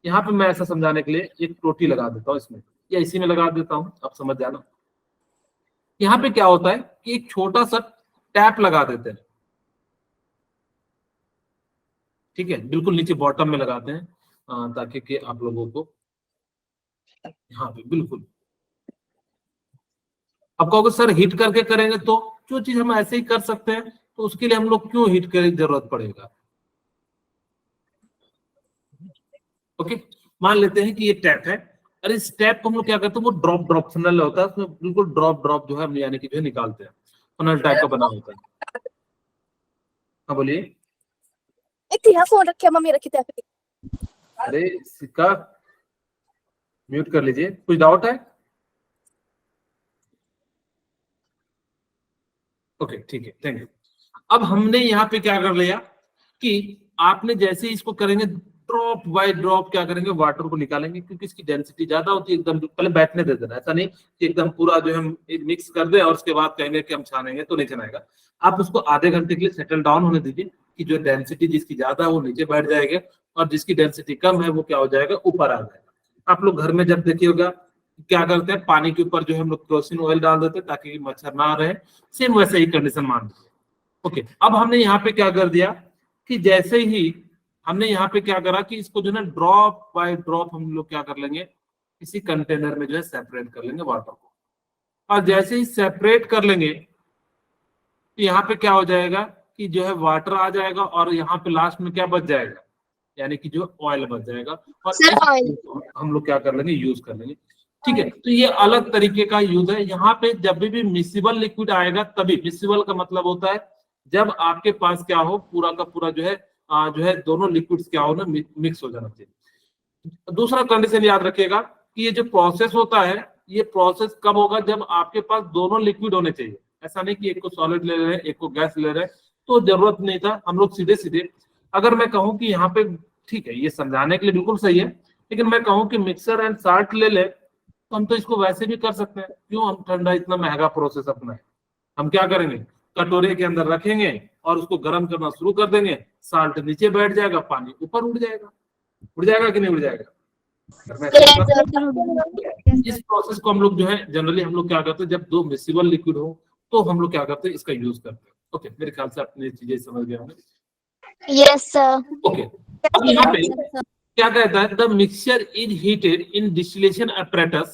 यहाँ पे मैं ऐसा समझाने के लिए एक टोटी लगा देता हूँ इसमें, या इसी में लगा देता हूँ, आप समझ जाना। यहाँ पे क्या होता है कि एक छोटा सा टैप लगा देते हैं। ठीक है, बिल्कुल नीचे बॉटम में लगाते हैं, ताकि कि आप लोगों को यहाँ पे बिल्कुल। अब कहोगे सर हीट करके करेंगे, तो जो चीज हम ऐसे ही कर सकते हैं तो उसके लिए हम लोग क्यों हीट करने की जरूरत पड़ेगा? ओके, मान लेते हैं कि ये टैप है, और इस टैप को हम लोग क्या करते हैं, वो ड्रॉप ड्रॉप फनल होता है, उसमें बिल्कुल ड्रॉप ड्रॉप जो है हम यानी कि जो है निकालते हैं, फनल टाइप का बना होता है। हाँ बोलिए। फोन रखे मम्मी रखी थे। अरे सिक्का म्यूट कर लीजिए, कुछ डाउट है? ओके ठीक है, थैंक यू। अब हमने यहाँ पे क्या कर लिया कि आपने जैसे इसको करेंगे, ड्रॉप बाय ड्रॉप क्या करेंगे, वाटर को निकालेंगे, क्योंकि इसकी डेंसिटी ज्यादा होती है। एकदम पहले बैठने दे देना, ऐसा नहीं कि एकदम पूरा जो हम मिक्स कर दे और उसके बाद कहेंगे कि हम छानेंगे, तो नहीं छानेगा। आप उसको आधे घंटे के लिए सेटल डाउन होने दीजिए, कि जो डेंसिटी जिसकी ज्यादा है वो नीचे बैठ जाएगा, और जिसकी डेंसिटी कम है वो क्या हो जाएगा, ऊपर आ जाएगा। आप लोग घर में जब देखिएगा क्या करते हैं, पानी के ऊपर जो है हम लोग केरोसिन ऑयल डाल देते हैं ताकि मच्छर ना रहे। सेम वैसे ही कंडीशन मान लीजिए। ओके, अब हमने यहाँ पे क्या कर दिया कि जैसे ही हमने यहाँ पे क्या करा कि इसको जो है ड्रॉप बाय ड्रॉप हम लोग क्या कर लेंगे, किसी कंटेनर में जो है सेपरेट कर लेंगे वाटर को, और जैसे ही सेपरेट कर लेंगे तो यहाँ पे क्या हो जाएगा कि जो है वाटर आ जाएगा, और यहाँ पे लास्ट में क्या बच जाएगा, यानी कि जो ऑयल बच जाएगा, और सर ऑयल। इस हम लोग क्या कर लेंगे, यूज कर लेंगे। ठीक है, तो ये अलग तरीके का यूज है। यहाँ पे जब भी मिसिबल लिक्विड आएगा, तभी मिसिबल का मतलब होता है जब आपके पास क्या हो, पूरा का पूरा जो है दोनों लिक्विड्स क्या हो ना, मिक्स हो जाना चाहिए। दूसरा कंडीशन याद रखिएगा कि ये जो प्रोसेस होता है, ये प्रोसेस कब होगा, जब आपके पास दोनों लिक्विड होने चाहिए। ऐसा नहीं कि एक को सॉलिड ले रहे हैं एक को गैस ले रहे हैं, तो जरूरत नहीं था। हम लोग सीधे सीधे, अगर मैं कहूँ कि यहाँ पे, ठीक है ये समझाने के लिए बिल्कुल सही है, लेकिन मैं कहूँ कि मिक्सर एंड साल्ट ले ले, तो हम तो इसको वैसे भी कर सकते हैं। क्यों हम ठंडा इतना महंगा प्रोसेस अपना है, हम क्या करेंगे, कटोरे के अंदर रखेंगे और उसको गर्म करना शुरू कर देंगे, साल्ट नीचे बैठ जाएगा, पानी ऊपर उड़ जाएगा। उड़ जाएगा कि नहीं उड़ जाएगा? इस प्रोसेस को हम लोग जो है जनरली हम लोग क्या करते हैं, जब दो मिसिबल लिक्विड हो तो हम लोग क्या करते हैं, इसका यूज करते हैं। ओके, मेरे ख्याल से अपनी चीजें समझ गए होंगे। Yes sir. ओके, अब यहाँ पे क्या कहता है, the mixture is heated in distillation apparatus,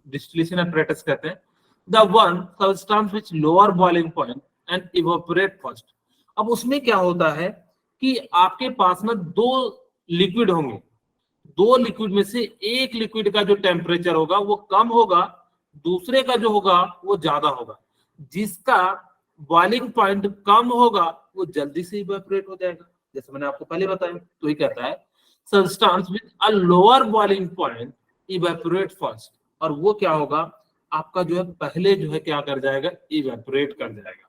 distillation apparatus कहते हैं, the one substance which lower boiling point and evaporate first. अब उसमें क्या होता है कि आपके पास ना दो लिक्विड होंगे, दो लिक्विड में से एक लिक्विड का जो टेम्परेचर होगा वो कम होगा, दूसरे का जो होगा वो ज्यादा होगा। जिसका बॉइलिंग पॉइंट कम होगा वो जल्दी से इवेपोरेट हो जाएगा, जैसे मैंने आपको पहले बताया। तो ये कहता है substance with a lower boiling point evaporate first, और वो क्या होगा, आपका जो है पहले जो है क्या कर जाएगा, इवेपोरेट कर जाएगा।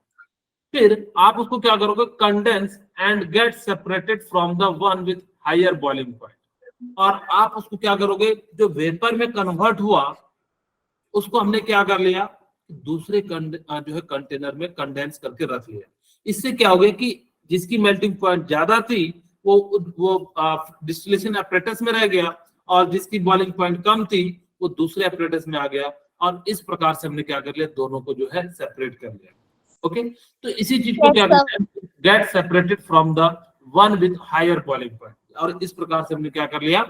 फिर आप उसको क्या करोगे, condense and get separated from the one with higher boiling point, और आप उसको क्या करोगे, जो वेपर में कन्वर्ट हुआ उसको हमने क्या कर लिया, दूसरे जो है कंटेनर में कंडेंस करके रख लिया। इससे क्या हो गया कि जिसकी मेल्टिंग पॉइंट ज्यादा थी वो डिस्टिलेशन एपरेटस में रह गया, और जिसकी बॉइलिंग पॉइंट कम थी वो दूसरे एपरेटस में आ गया, और इस प्रकार से हमने क्या कर लिया, दोनों को जो है सेपरेट कर लिया। ओके, तो इसी चीज को Yes, क्या sir. कहते हैं, get separated from the one with higher boiling point, और इस प्रकार से हमने क्या कर लिया,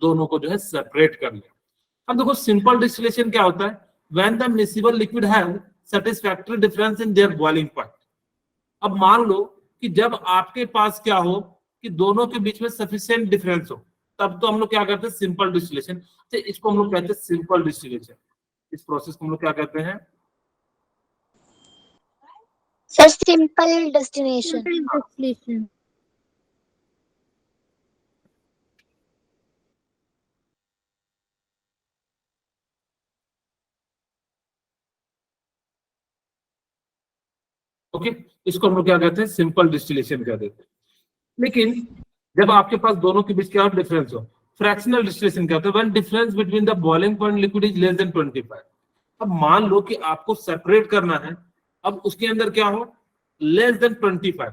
दोनों को जो है सेपरेट कर लिया। अब देखो सिंपल डिस्टिलेशन क्या होता है, when the miscible liquid have satisfactory difference in their boiling point. अब मान लो कि जब आपके पास क्या हो कि दोनों के बीच में सफिशिएंट डिफरेंस हो, तब तो हम लोग क्या करते हैं, सिंपल डिस्टिलेशन। तो इसको हम लोग कहते हैं सिंपल डिस्टिलेशन। इस प्रोसेस को हम लोग क्या कहते हैं, Sir, simple destination. Distillation. Okay, इसको हम लोग क्या कहते हैं, सिंपल डिस्टिलेशन कह देते हैं। लेकिन जब आपके पास दोनों के बीच क्या डिफरेंस हो, फ्रैक्शनल डिस्टिलेशन क्या होता है, when difference between the boiling point liquid is less than 25। अब मान लो कि आपको सेपरेट करना है, अब उसके अंदर क्या हो, लेस देन 25,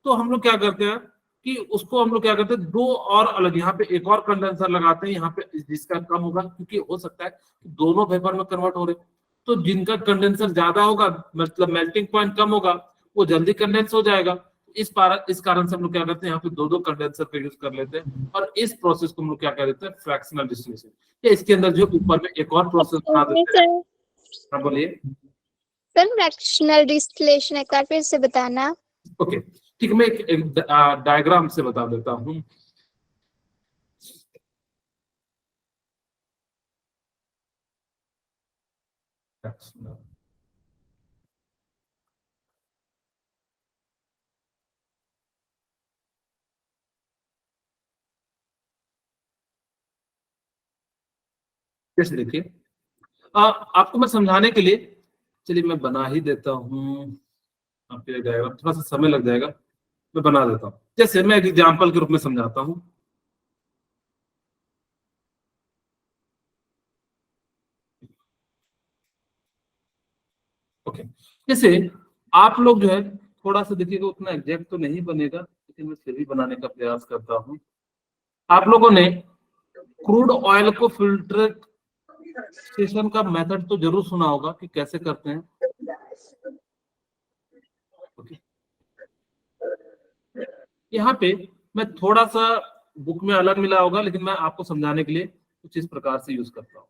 तो हम लोग क्या करते हैं कि उसको हम लोग क्या करते हैं, दो और अलग यहाँ पे एक और कंडेंसर लगाते हैं यहाँ पे, जिसका कम होगा, क्योंकि हो सकता है कि दोनों वेपर में कन्वर्ट हो रहे, तो जिनका कंडेंसर ज्यादा होगा, मतलब मेल्टिंग पॉइंट कम होगा, वो जल्दी कंडेंस हो जाएगा। इस कारण से हम लोग क्या करते हैं, यहाँ पे दो दो कंडेंसर का यूज कर लेते हैं, और इस प्रोसेस को हम लोग क्या कर देते हैं, फ्रैक्शनल डिस्टिलेशन। या इसके अंदर जो ऊपर में एक और प्रोसेस बना देते हैं। हाँ बोलिए। सर, फ्रैक्शनल डिस्टिलेशन एक बार फिर से बताना। ओके, ठीक है, मैं एक डायग्राम से बता देता हूँ। जैसे देखिए, आपको मैं समझाने के लिए, चलिए मैं बना ही देता हूँ आपके डायग्राम, थोड़ा सा समय लग जाएगा, मैं बना देता हूँ। जैसे मैं एक एग्जांपल के रूप में समझाता हूँ। ओके, जैसे आप लोग जो है थोड़ा सा देखिएगा, उतना एग्जैक्ट तो नहीं बनेगा, लेकिन मैं फिर भी बनाने का प्रयास करता हूँ। आप लोगों ने क्रूड ऑयल को फिल्ट्रेशन का मेथड तो जरूर सुना होगा कि कैसे करते हैं। ओके, यहाँ पे मैं थोड़ा सा बुक में अलग मिला होगा, लेकिन मैं आपको समझाने के लिए कुछ इस प्रकार से यूज करता हूँ।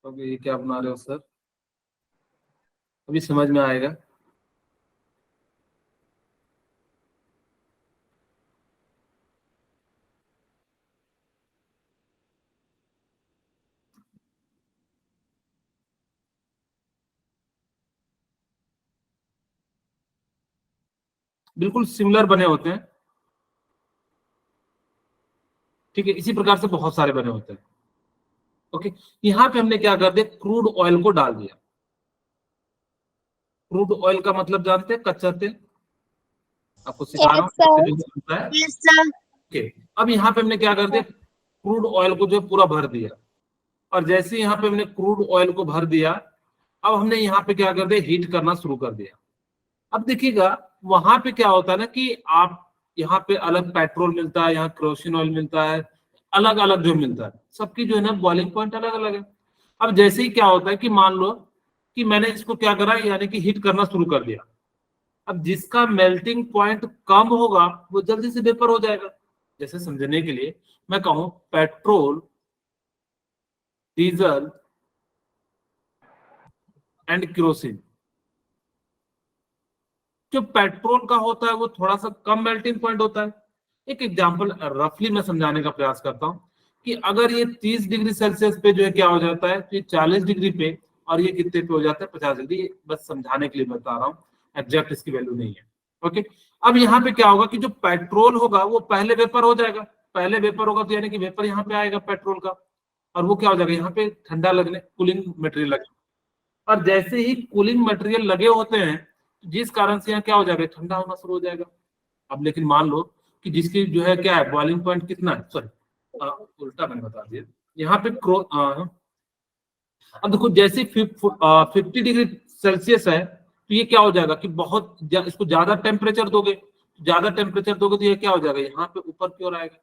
तो ये क्या बना रहे हो सर, अभी समझ में आएगा। बिल्कुल सिमिलर बने होते हैं, ठीक है, इसी प्रकार से बहुत सारे बने होते हैं। ओके, यहाँ पे हमने क्या कर दिया, क्रूड ऑयल को डाल दिया। क्रूड ऑयल का मतलब जानते हैं, कच्चा तेल। आपको सिखा रहा हूँ Yes, sir. कैसे यूज होता है। Yes, sir. ओके, अब यहाँ पे हमने क्या कर दिया, क्रूड ऑयल को जो है पूरा भर दिया, और जैसे यहाँ पे हमने क्रूड ऑयल को भर दिया, अब हमने यहाँ पे क्या कर दिया, हीट करना शुरू कर दिया। अब देखिएगा वहां पे क्या होता है ना कि आप यहाँ पे अलग पेट्रोल मिलता है, यहाँ केरोसिन ऑयल मिलता है, अलग अलग जो मिलता है, सबकी जो है ना बॉइलिंग पॉइंट अलग अलग है। अब जैसे ही क्या होता है कि मान लो कि मैंने इसको क्या करा, यानी कि हीट करना शुरू कर दिया, अब जिसका मेल्टिंग पॉइंट कम होगा वो जल्दी से वेपर हो जाएगा। जैसे समझने के लिए मैं कहूं, पेट्रोल, डीजल एंड केरोसिन, जो पेट्रोल का होता है वो थोड़ा सा कम मेल्टिंग पॉइंट होता है। एक एग्जांपल रफली मैं समझाने का प्रयास करता हूं कि अगर ये 30 डिग्री सेल्सियस पे जो है क्या हो जाता है, तो ये 40 डिग्री पे, और ये कितने पे हो जाता है, 50 डिग्री। बस समझाने के लिए बता रहा हूँ, एग्जैक्ट इसकी वैल्यू नहीं है। ओके, अब यहाँ पे क्या होगा कि जो पेट्रोल होगा वो पहले वेपर हो जाएगा। पहले वेपर होगा तो यानी कि वेपर यहाँ पे आएगा पेट्रोल का, और वो क्या हो जाएगा, यहाँ पे ठंडा लगने, कूलिंग मटेरियल लगेगा। और जैसे ही कूलिंग मटेरियल लगे होते हैं, जिस कारण से यहाँ क्या हो जाएगा, ठंडा होना शुरू हो जाएगा। अब लेकिन मान लो कि जिसकी जो है क्या है, बॉइलिंग पॉइंट कितना है, सॉरी उल्टा मैंने बता दिया, यहाँ पे अब देखो जैसे 50 डिग्री सेल्सियस है, तो ये क्या हो जाएगा कि इसको ज्यादा टेम्परेचर दोगे, तो ये क्या हो जाएगा, यहाँ पे ऊपर की ओर आएगा,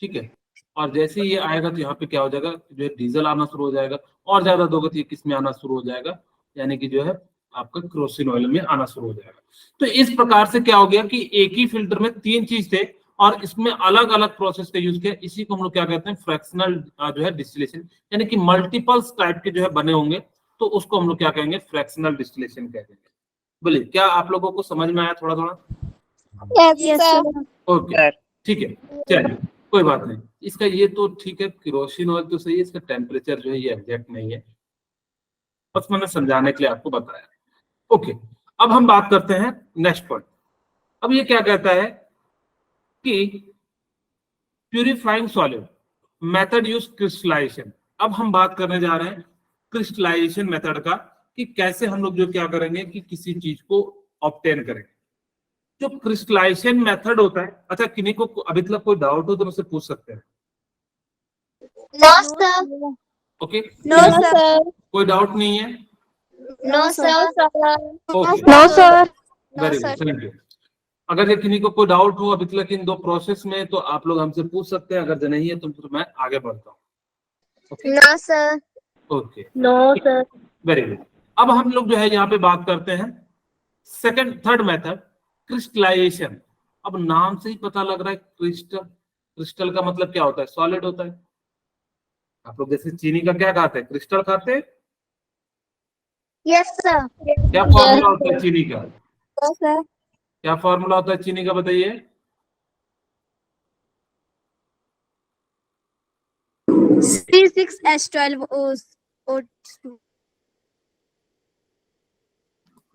ठीक है। और जैसे ही ये आएगा तो यहाँ पे क्या हो जाएगा, जो है डीजल आना शुरू हो जाएगा, और ज्यादा दोगे तो ये किस में आना शुरू हो जाएगा, यानी कि जो है आपका केरोसिन ऑयल में आना शुरू हो जाएगा। तो इस प्रकार से क्या हो गया कि एक ही फिल्टर में 3 चीज थे और इसमें अलग अलग प्रोसेस का यूज किया। इसी को हम लोग क्या कहते हैं, फ्रैक्शनल जो है डिस्टिलेशन, यानी कि मल्टीपल्स टाइप के जो है बने होंगे, तो उसको हम लोग क्या कहेंगे, फ्रैक्शनल डिस्टिलेशन कहेंगे। बोलिए, क्या आप लोगों को समझ में आया थोड़ा थोड़ा? Yes, sir. ओके, ठीक है, चलिए कोई बात नहीं। इसका ये तो ठीक है, केरोसिन ऑयल तो सही है, इसका टेम्परेचर जो है ये एग्जैक्ट नहीं है, बस मैंने समझाने के लिए आपको बताया। ओके, अब हम बात करते हैं नेक्स्ट पॉइंट। अब ये क्या कहता है कि purifying solid method use crystallization. अब हम बात करने जा रहे हैं क्रिस्टलाइजेशन मेथड का, कि कैसे हम लोग जो क्या करेंगे कि किसी चीज को ऑब्टेन करेंगे। जो क्रिस्टलाइजेशन मेथड होता है, अच्छा किन्हीं को अभी तक कोई डाउट हो तो मुझसे पूछ सकते हैं। No, sir. Okay, No, sir. कोई डाउट नहीं है? No, sir. Okay, No, sir. No, very sir. Good, thank you. अगर ये किन्हीं को कोई डाउट हो अभी तक इन 2 प्रोसेस में, तो आप लोग हमसे पूछ सकते हैं, अगर जो नहीं है तो फिर मैं आगे बढ़ता हूँ। No, sir. Okay, No, sir. Very good. अब हम लोग जो है यहाँ पे बात करते हैं थर्ड मेथड, क्रिस्टलाइजेशन। अब नाम से ही पता लग रहा है क्रिस्टल, क्रिस्टल का मतलब क्या होता है, सॉलिड होता है। आप लोग जैसे चीनी का क्या खाते हैं, क्रिस्टल खाते हैं। Yes, sir. क्या फॉर्मूला होता है चीनी का, No, sir. क्या फॉर्मूला होता है चीनी का, बताइए। C6H12O.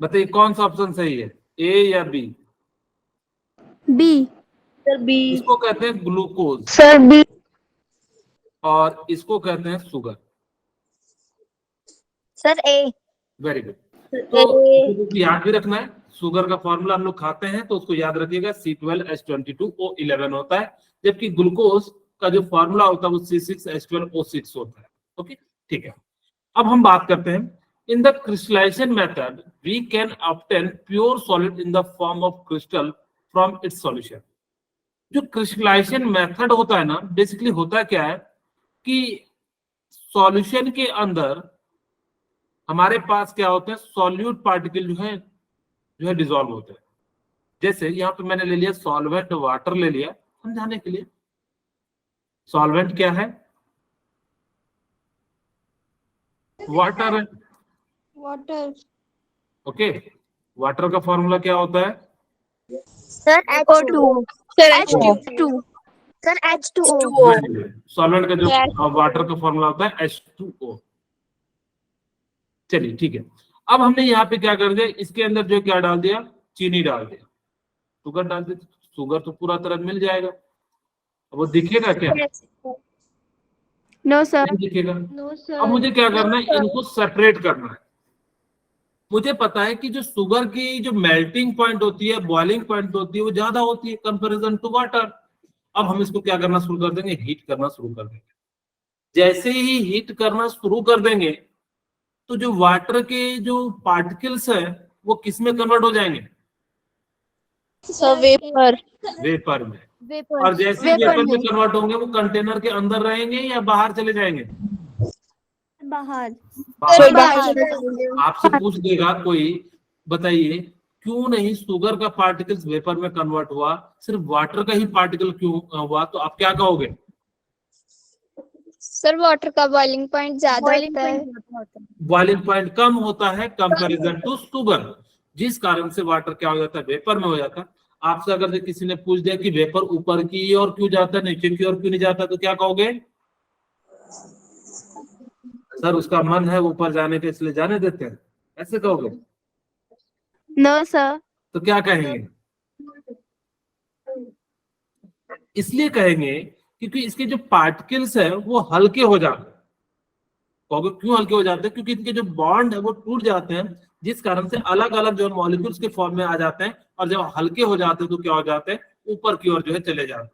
बताइए कौन सा ऑप्शन सही है, ए या बी? B. Sir, B. इसको कहते हैं ग्लूकोज Sir, B. और इसको कहते हैं sugar. Sir, A. Very good. तो याद भी रखना है, शुगर का फॉर्मूला हम लोग खाते हैं तो उसको याद रखिएगा, C12H22O11 होता है, जबकि ग्लूकोज का जो फॉर्मूला होता है वो C6H12O6 होता है। ओके, ठीक है। अब हम बात करते हैं, in the crystallization method we can obtain pure solid in the form of crystal from its solution. जो क्रिस्टलाइजेशन मेथड होता है ना, बेसिकली होता क्या है कि सॉल्यूशन के अंदर हमारे पास क्या होते हैं, सॉल्यूट पार्टिकल जो है डिसॉल्व होते हैं। जैसे यहाँ पे मैंने ले लिया सॉल्वेंट, वाटर ले लिया समझाने के लिए। सॉल्वेंट क्या है, वाटर है। Water. ओके, वाटर का फॉर्मूला क्या होता है, Sir, H2. Sir, H2. Sir, H2O. Solvent का जो वाटर का फॉर्मूला होता है H2O। चलिए ठीक है। अब हमने यहाँ पे क्या कर दिया, इसके अंदर जो क्या डाल दिया, चीनी डाल दिया, शुगर डाल दिया, शुगर तो पूरा तरह मिल जाएगा। अब वो दिखेगा क्या, No, sir. नहीं दिखेगा। No, sir. अब मुझे क्या करना है, इनको सेपरेट करना है। मुझे पता है कि जो शुगर की जो मेल्टिंग पॉइंट होती है, बॉइलिंग पॉइंट होती है, वो ज्यादा होती है कंपैरिजन टू वाटर। अब हम इसको क्या करना शुरू कर देंगे, हीट करना शुरू कर देंगे। जैसे ही हीट करना शुरू कर देंगे तो जो वाटर के जो पार्टिकल्स है वो किस में कन्वर्ट हो जाएंगे, Sir, vapor. वेपर में। Vapor. और जैसे Vapor वेपर में में। कन्वर्ट होंगे वो कंटेनर के अंदर रहेंगे या बाहर चले जाएंगे, बाहर। बाहर। बाहर। आपसे पूछ देगा कोई, बताइए क्यों नहीं शुगर का पार्टिकल्स वेपर में कन्वर्ट हुआ, सिर्फ वाटर का ही पार्टिकल क्यों हुआ, तो आप क्या कहोगे, Sir, water का boiling point ज्यादा होता है. बॉइलिंग पॉइंट कम होता है कंपैरिजन टू शुगर, जिस कारण से वाटर क्या हो जाता है, वेपर में हो जाता है। आपसे अगर से किसी ने पूछ दिया कि वेपर ऊपर की ओर क्यों जाता है, नीचे की ओर क्यों नहीं जाता, तो क्या कहोगे, सर उसका मन है ऊपर जाने के इसलिए जाने देते हैं, ऐसे कहोगे। No, sir. तो क्या कहेंगे, इसलिए कहेंगे क्योंकि इसके जो पार्टिकल्स है वो हल्के हो जाते हैं। कहोगे क्यों हल्के हो जाते हैं? क्योंकि इनके जो बॉन्ड है वो टूट जाते हैं, जिस कारण से अलग अलग जो मॉलिक्यूल्स के फॉर्म में आ जाते हैं, और जब हल्के हो जाते हैं तो क्या हो जाते हैं, ऊपर की ओर जो है चले जाते हैं।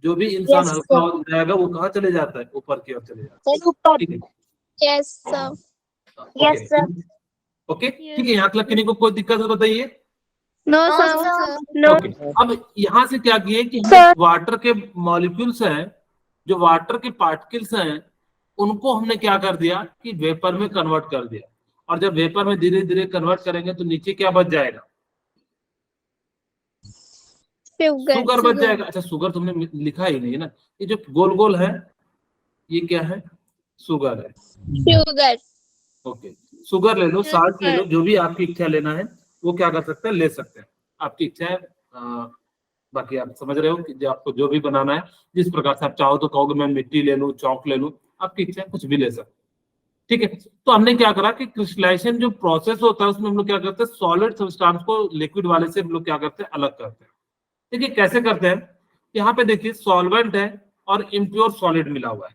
जो भी इंसान Yes, हल्का sir. हो जाएगा वो कहाँ चले जाता है, ऊपर की ओर चले जाता Super. है। ठीक है, Yes, sir. Okay Yes, sir. Okay, ठीक है, यहाँ तक किसी को कोई दिक्कत है बताइए। No, No, sir. sir. No. Okay, अब यहाँ से क्या किए कि Sir. वाटर के मॉलिक्यूल्स हैं, जो वाटर के पार्टिकल्स हैं, उनको हमने क्या कर दिया कि वेपर में कन्वर्ट कर दिया। और जब वेपर में धीरे धीरे कन्वर्ट करेंगे तो नीचे क्या बच जाएगा, Sugar. शुगर बच जाएगा। अच्छा, शुगर तुमने लिखा ही नहीं है ना, ये जो गोल गोल है ये क्या है, शुगर है। Sugar. ओके, शुगर ले लो, Yes, साल्ट ले sir. लो, जो भी आपकी इच्छा लेना है वो क्या कर सकते हैं, ले सकते हैं, आपकी इच्छा है। बाकी आप समझ रहे हो कि जो आपको जो भी बनाना है, जिस प्रकार से आप चाहो तो कहोगे मैं मिट्टी ले लूं, चौक ले लूं, आपकी इच्छा है, कुछ भी ले सकते हैं। ठीक है, तो हमने क्या करा कि क्रिस्टलाइजेशन जो प्रोसेस होता है उसमें हम लोग क्या करते हैं, सॉलिड सब्सटेंस को लिक्विड वाले से हम लोग क्या करते हैं, अलग करते हैं। देखिए कैसे करते हैं, यहाँ पे देखिए सॉल्वेंट है और इम्प्योर सॉलिड मिला हुआ है।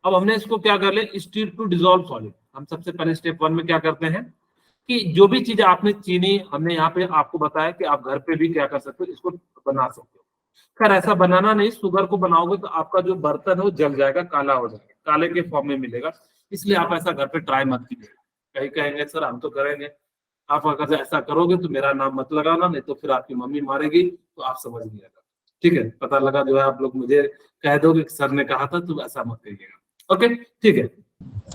अब हमने इसको क्या कर लिया, स्टीर टू डिसॉल्व सॉलिड। हम सबसे पहले स्टेप 1 में क्या करते हैं कि जो भी चीज आपने चीनी, हमने यहाँ पे आपको बताया कि आप घर पे भी क्या कर सकते हो, इसको बना सकते हो। खैर ऐसा बनाना नहीं, शुगर को बनाओगे तो आपका जो बर्तन है वो जल जाएगा, काला हो जाएगा, काले के फॉर्म में मिलेगा। इसलिए आप ऐसा घर पे ट्राई मत कीजिए। कहीं कहेंगे सर हम तो करेंगे, आप अगर ऐसा करोगे तो मेरा नाम मत लगाना, नहीं तो फिर आपकी मम्मी मारेगी, तो आप समझ लीजिएगा। ठीक है, पता लगा जो है आप लोग मुझे कह दोगे कि सर ने कहा था, तो ऐसा मत करिएगा। ओके, ठीक है।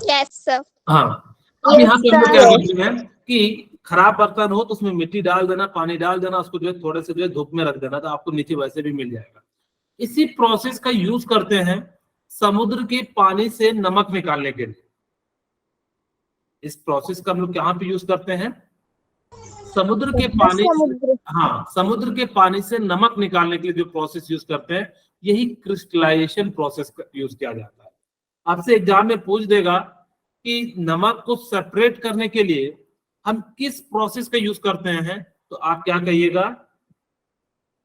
Yes, sir. हाँ, अब यहाँ पे हम लोग क्या sir. करते हैं कि खराब बर्तन हो तो उसमें मिट्टी डाल देना, पानी डाल देना, उसको जो है थोड़े से जो है धूप में रख देना, तो आपको नीचे वैसे भी मिल जाएगा। इसी प्रोसेस का यूज करते हैं समुद्र के पानी से नमक निकालने के लिए। इस प्रोसेस का हम लोग कहाँ पे यूज करते हैं, समुद्र के पानी से, समुद्र. हाँ, समुद्र के पानी से नमक निकालने के लिए जो प्रोसेस यूज करते हैं, यही क्रिस्टलाइजेशन प्रोसेस यूज किया जाता है। आपसे एग्जाम में पूछ देगा कि नमक को सेपरेट करने के लिए हम किस प्रोसेस का यूज करते हैं, तो आप क्या कहिएगा,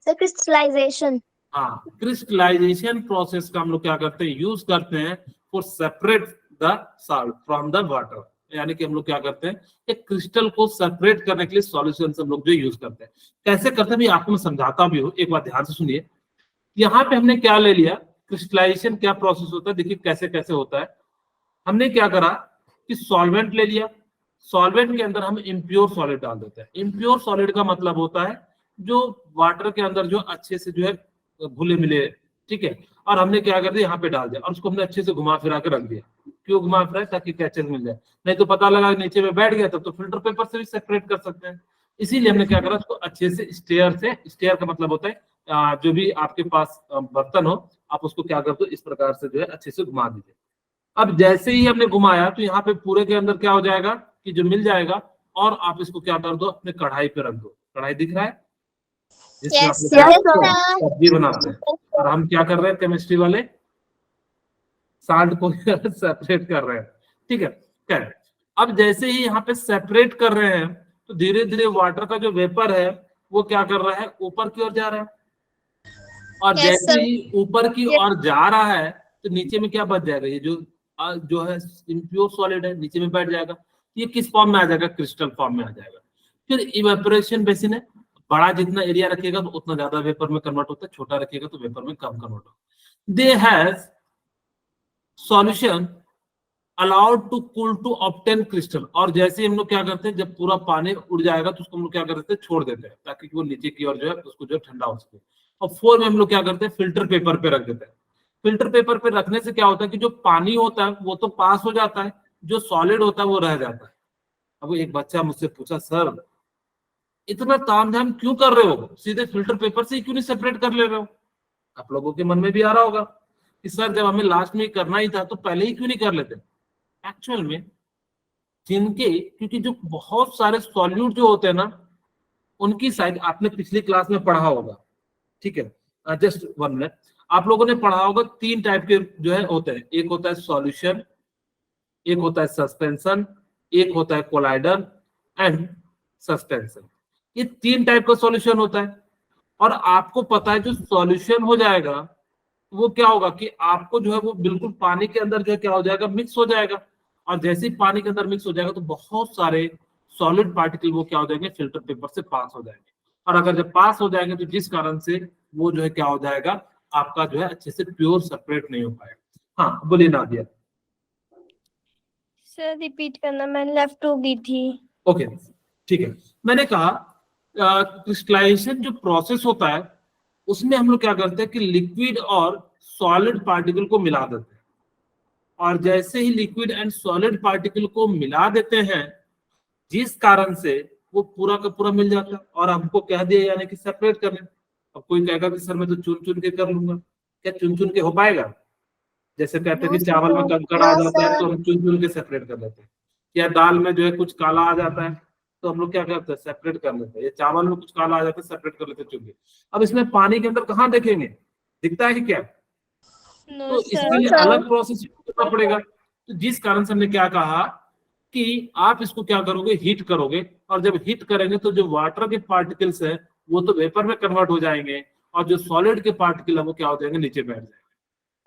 So crystallization. हाँ, क्रिस्टलाइजेशन प्रोसेस का हम लोग क्या करते हैं, यूज करते हैं for separate the salt from the water. यानी कि हम लोग क्या करते हैं, एक क्रिस्टल को सेपरेट करने के लिए सॉल्यूशन हम लोग जो यूज करते हैं। कैसे करते हैं भी आपको मैं समझाता भी हूँ, एक बार ध्यान से सुनिए। यहाँ पे हमने क्या ले लिया, क्रिस्टलाइजेशन क्या प्रोसेस होता है, देखिए कैसे कैसे होता है। हमने क्या करा कि सॉल्वेंट ले लिया, सॉल्वेंट के अंदर हम इम्प्योर सॉलिड डाल देते हैं। इम्प्योर सॉलिड का मतलब होता है जो वाटर के अंदर जो अच्छे से जो है घुले मिले, ठीक है। और हमने क्या कर दिया, यहाँ पे डाल दिया और उसको हमने अच्छे से घुमा फिरा के रख दिया। क्यों घुमा फिरा, ताकि कैचेस मिल जाए, नहीं तो पता लगा नीचे में बैठ गया तब तो फिल्टर पेपर से भी सेपरेट कर सकते हैं। इसीलिए हमने क्या करा, उसको अच्छे से स्टेयर का मतलब होता है जो भी आपके पास बर्तन हो, आप उसको क्या कर दो, इस प्रकार से जो है अच्छे से घुमा दीजिए। अब जैसे ही हमने घुमाया तो यहाँ पे पूरे के अंदर क्या हो जाएगा कि जो मिल जाएगा, और आप इसको क्या कर दो, अपने कढ़ाई पे रख दो। कढ़ाई दिख रहा है जिसमें Yes, आप sir. Yes, सब्जी बनाते हैं, और हम क्या कर रहे हैं, केमिस्ट्री वाले साल्ट को सेपरेट कर रहे हैं। ठीक है, खैर अब जैसे ही यहाँ पे सेपरेट कर रहे हैं तो धीरे धीरे वाटर का जो वेपर है वो क्या कर रहा है, ऊपर की ओर जा रहा है। और Yes, जैसे sir. ही ऊपर की Yes. ओर जा रहा है तो नीचे में क्या बच जाएगा, ये जो है इम्प्योर सॉलिड है, नीचे में बैठ जाएगा। ये किस फॉर्म में आ जाएगा, क्रिस्टल फॉर्म में आ जाएगा। फिर इवेपोरेशन बेसिन है, बड़ा जितना एरिया रखिएगा तो उतना ज्यादा वेपर में कन्वर्ट होता है, छोटा रखिएगा तो वेपर में कम कन्वर्ट होता है। They has solution allowed to cool to obtain crystal. और जैसे ही हम लोग क्या करते हैं, जब पूरा पानी उड़ जाएगा तो उसको हम लोग क्या करते हैं, छोड़ देते हैं, ताकि वो नीचे की ओर जो है उसको जो ठंडा हो सके। और 4 में हम लोग क्या करते हैं, फिल्टर पेपर पे रख देते हैं। फिल्टर पेपर पे रखने से क्या होता है कि जो पानी होता है वो तो पास हो जाता है, जो सॉलिड होता है वो रह जाता है। अब एक बच्चा मुझसे पूछा, सर इतना तामझाम क्यों कर रहे हो, सीधे फिल्टर पेपर से ही क्यों नहीं सेपरेट कर ले रहे हो। आप लोगों के मन में भी आ रहा होगा कि सर जब हमें लास्ट में करना ही था तो पहले ही क्यों नहीं कर लेते। एक्चुअल में क्योंकि जो बहुत सारे सॉल्यूट जो होते हैं ना, उनकी साइज आपने पिछली क्लास में पढ़ा होगा, ठीक है, जस्ट 1 मिनट। आप लोगों ने पढ़ा होगा 3 टाइप के जो है होते हैं, एक होता है सॉल्यूशन, एक होता है सस्पेंशन, एक होता है कोलाइडर एंड सस्पेंशन। ये 3 टाइप का सॉल्यूशन होता है। और आपको पता है जो सॉल्यूशन हो जाएगा वो क्या होगा कि आपको जो है वो बिल्कुल पानी के अंदर जो है क्या हो जाएगा, मिक्स हो जाएगा। और जैसे ही पानी के अंदर मिक्स हो जाएगा तो बहुत सारे सॉलिड पार्टिकल वो क्या हो जाएंगे, फिल्टर पेपर से पास हो जाएंगे। और अगर जब पास हो जाएंगे तो जिस कारण से वो जो है क्या हो जाएगा, आपका जो है अच्छे से प्योर सेपरेट नहीं हो पाएगा। हाँ बोलिए नादिया। सर रिपीट करना, मैंने लेफ्ट हो गई थी। ओके ठीक है, मैंने कहा क्रिस्टलाइजेशन जो प्रोसेस होता है उसमें हम लोग क्या करते हैं कि लिक्विड और सॉलिड पार्टिकल को मिला देते हैं, और जैसे ही लिक्विड एंड सॉलिड पार्टिकल को मिला देते हैं जिस कारण से वो पूरा का पूरा मिल जाता है, और हमको कह दिया यानी कि सेपरेट करने। अब कोई कहेगा कि सर मैं तो चुन चुन के कर लूंगा, क्या चुन चुन के हो पाएगा? जैसे कहते हैं कि चावल में कंकड़ आ जाता है तो हम चुन चुन के सेपरेट कर लेते हैं, या दाल में जो है कुछ काला आ जाता है तो हम लोग क्या करते हैं, सेपरेट कर लेते हैं, या चावल में कुछ काला आ जाता है सेपरेट कर लेते हैं चुन के। अब इसमें पानी के अंदर कहाँ देखेंगे, दिखता है कि क्या? तो इसके लिए अलग प्रोसेस करना पड़ेगा। तो जिस कारण से हमने क्या कहा कि आप इसको क्या करोगे, हीट करोगे, और जब हीट करेंगे तो जो वाटर के पार्टिकल्स है वो तो वेपर में कन्वर्ट हो जाएंगे, और जो सॉलिड के पार्टिकल है वो क्या हो जाएंगे, नीचे बैठ जाएंगे।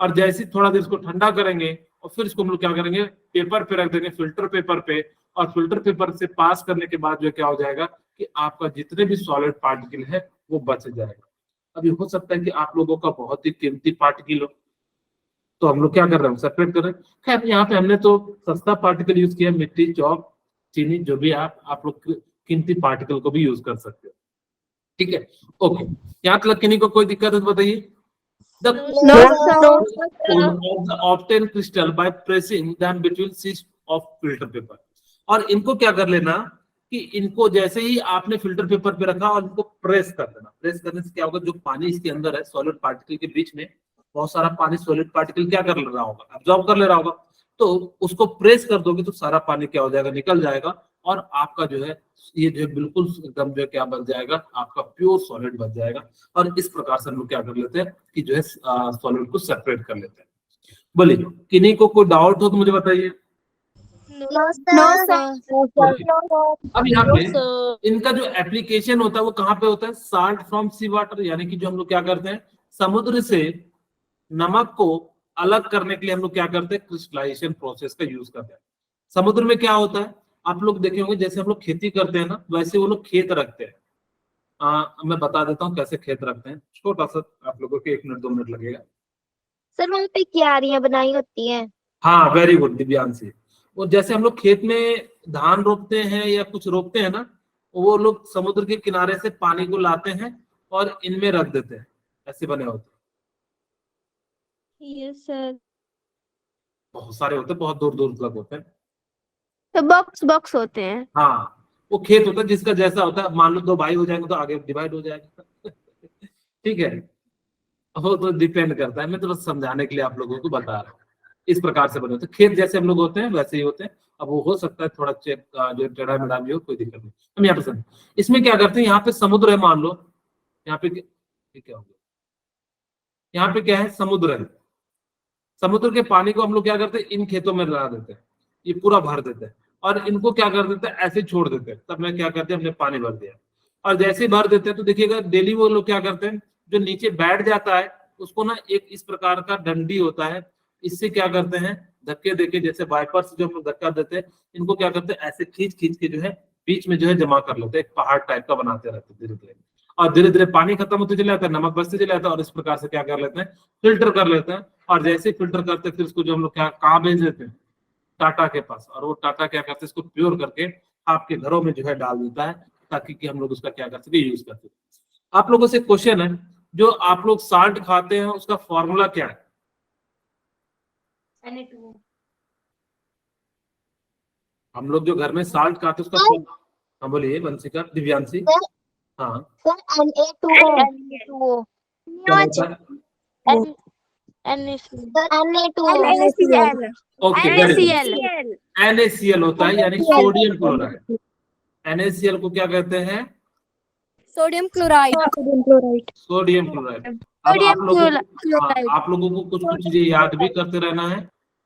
और जैसे थोड़ा देर इसको ठंडा करेंगे और फिर इसको हम लोग क्या करेंगे, पेपर पे रख देंगे, फिल्टर पेपर पे, और फिल्टर पेपर से पास करने के बाद जो क्या हो जाएगा कि आपका जितने भी सॉलिड पार्टिकल है वो बच जाएगा। अभी हो सकता है कि आप लोगों का बहुत ही कीमती पार्टिकल हो, तो हम लोग क्या कर रहे हैं, सेपरेट कर रहे हैं। खैर यहाँ पे हमने तो सस्ता पार्टिकल यूज किया, मिट्टी, चौक, चीनी, जो भी आप लोग कीमती पार्टिकल को भी यूज कर सकते हो। ठीक है, ओके, यहाँ तक किन्हीं को कोई दिक्कत है तो बताइए। The No, sir. of the obtained crystal by pressing them between sheets of filter paper। और इनको क्या कर लेना कि इनको जैसे ही आपने फिल्टर पेपर पे रखा और इनको प्रेस कर देना। प्रेस करने से क्या होगा, जो पानी इसके अंदर है सॉलिड पार्टिकल के बीच में, बहुत सारा पानी सॉलिड पार्टिकल क्या कर ले रहा होगा, अब्सॉर्ब कर ले रहा होगा, तो उसको प्रेस कर दोगे तो सारा पानी क्या हो जाएगा, निकल जाएगा, और आपका जो है ये जो है बिल्कुल एकदम जो है क्या बन जाएगा, आपका प्योर सॉलिड बन जाएगा। और इस प्रकार से हम लोग क्या कर लेते हैं कि जो है सॉलिड को सेपरेट कर लेते हैं। बोलिए, किन्हीं को कोई डाउट हो तो मुझे बताइए। No, sir. अब यहाँ पे इनका जो एप्लीकेशन होता है वो कहाँ पे होता है, साल्ट फ्रॉम सी वाटर, यानी कि जो हम लोग क्या करते हैं, समुद्र से नमक को अलग करने के लिए हम लोग क्या करते हैं, क्रिस्टलाइजेशन प्रोसेस का यूज करते हैं। समुद्र में क्या होता है, आप लोग देखे होंगे जैसे हम लोग खेती करते हैं ना, वैसे वो लोग खेत रखते हैं। मैं बता देता हूँ कैसे खेत रखते हैं, छोटा सा, आप लोगों के 1 मिनट 2 मिनट लगेगा। सर वहाँ पे क्यारियां बनाई होती हैं। हाँ वेरी गुड दिव्यांशी। वो जैसे हम लोग खेत में धान रोपते हैं या कुछ रोपते हैं ना, वो लोग समुद्र के किनारे से पानी को लाते हैं और इनमें रख देते हैं, ऐसे बने होते हैं। Yes, sir. बहुत सारे होते हैं, बहुत दूर दूर तक होते हैं। तो बॉक्स होते हैं। हाँ वो खेत होता है जिसका जैसा होता है, मान लो 2 भाई हो जाएंगे तो आगे डिवाइड हो जाएगा। ठीक है, वो तो डिपेंड करता है, मैं तो बस समझाने के लिए आप लोगों को बता रहा हूँ। इस प्रकार से बने होते हैं खेत, जैसे हम लोग होते हैं वैसे ही होते हैं। अब वो हो सकता है थोड़ा चेक जो टेढ़ा मेढ़ा भी हो, कोई दिक्कत नहीं। हम यहाँ पे इसमें क्या करते हैं, यहाँ पे समुद्र है, मान लो यहाँ पे क्या हो गया, यहाँ पे क्या है, समुद्र है। समुद्र के पानी को हम लोग क्या करते हैं, इन खेतों में लगा देते हैं, ये पूरा भर देते हैं, और इनको क्या कर देते हैं, ऐसे छोड़ देते हैं। तब मैं क्या करते हैं, हमने पानी भर दिया, और जैसे ही भर देते हैं तो देखिएगा डेली वो लोग क्या करते हैं, जो नीचे बैठ जाता है उसको ना एक इस प्रकार का डंडी होता है, इससे क्या करते हैं, धक्के देके, जैसे वाइपर से जो हम लोग धक्का देते हैं, इनको क्या करते हैं, ऐसे खींच खींच के जो है बीच में जो है जमा कर लेते हैं, एक पहाड़ टाइप का बनाते रहते हैं धीरे धीरे, और धीरे धीरे पानी खत्म होते चले जाता है, नमक बचते चले जाता है, और इस प्रकार से क्या कर लेते हैं, फिल्टर कर लेते हैं। और जैसे फिल्टर करते हैं फिर इसको जो हम लोग क्या कहाँ भेज देते हैं, टाटा के पास, और वो टाटा क्या करते हैं, इसको प्योर करके आपके घरों में जो है डाल देता है, ताकि कि हम लोग उसका क्या कर सके, यूज कर सके। आप लोगों से क्वेश्चन है, जो आप लोग साल्ट खाते हैं उसका फॉर्मूला क्या है? हम लोग जो घर में साल्ट खाते हैं उसका, हाँ बोलिए वंशिका, दिव्यांशी। हाँ Na2O क्या होता है? Na2O ओके NaCl होता है, यानी सोडियम क्लोराइड। NaCl को क्या कहते हैं, सोडियम क्लोराइड। Sodium chloride. अब आप लोगों को कुछ कुछ चीजें याद भी करते रहना है,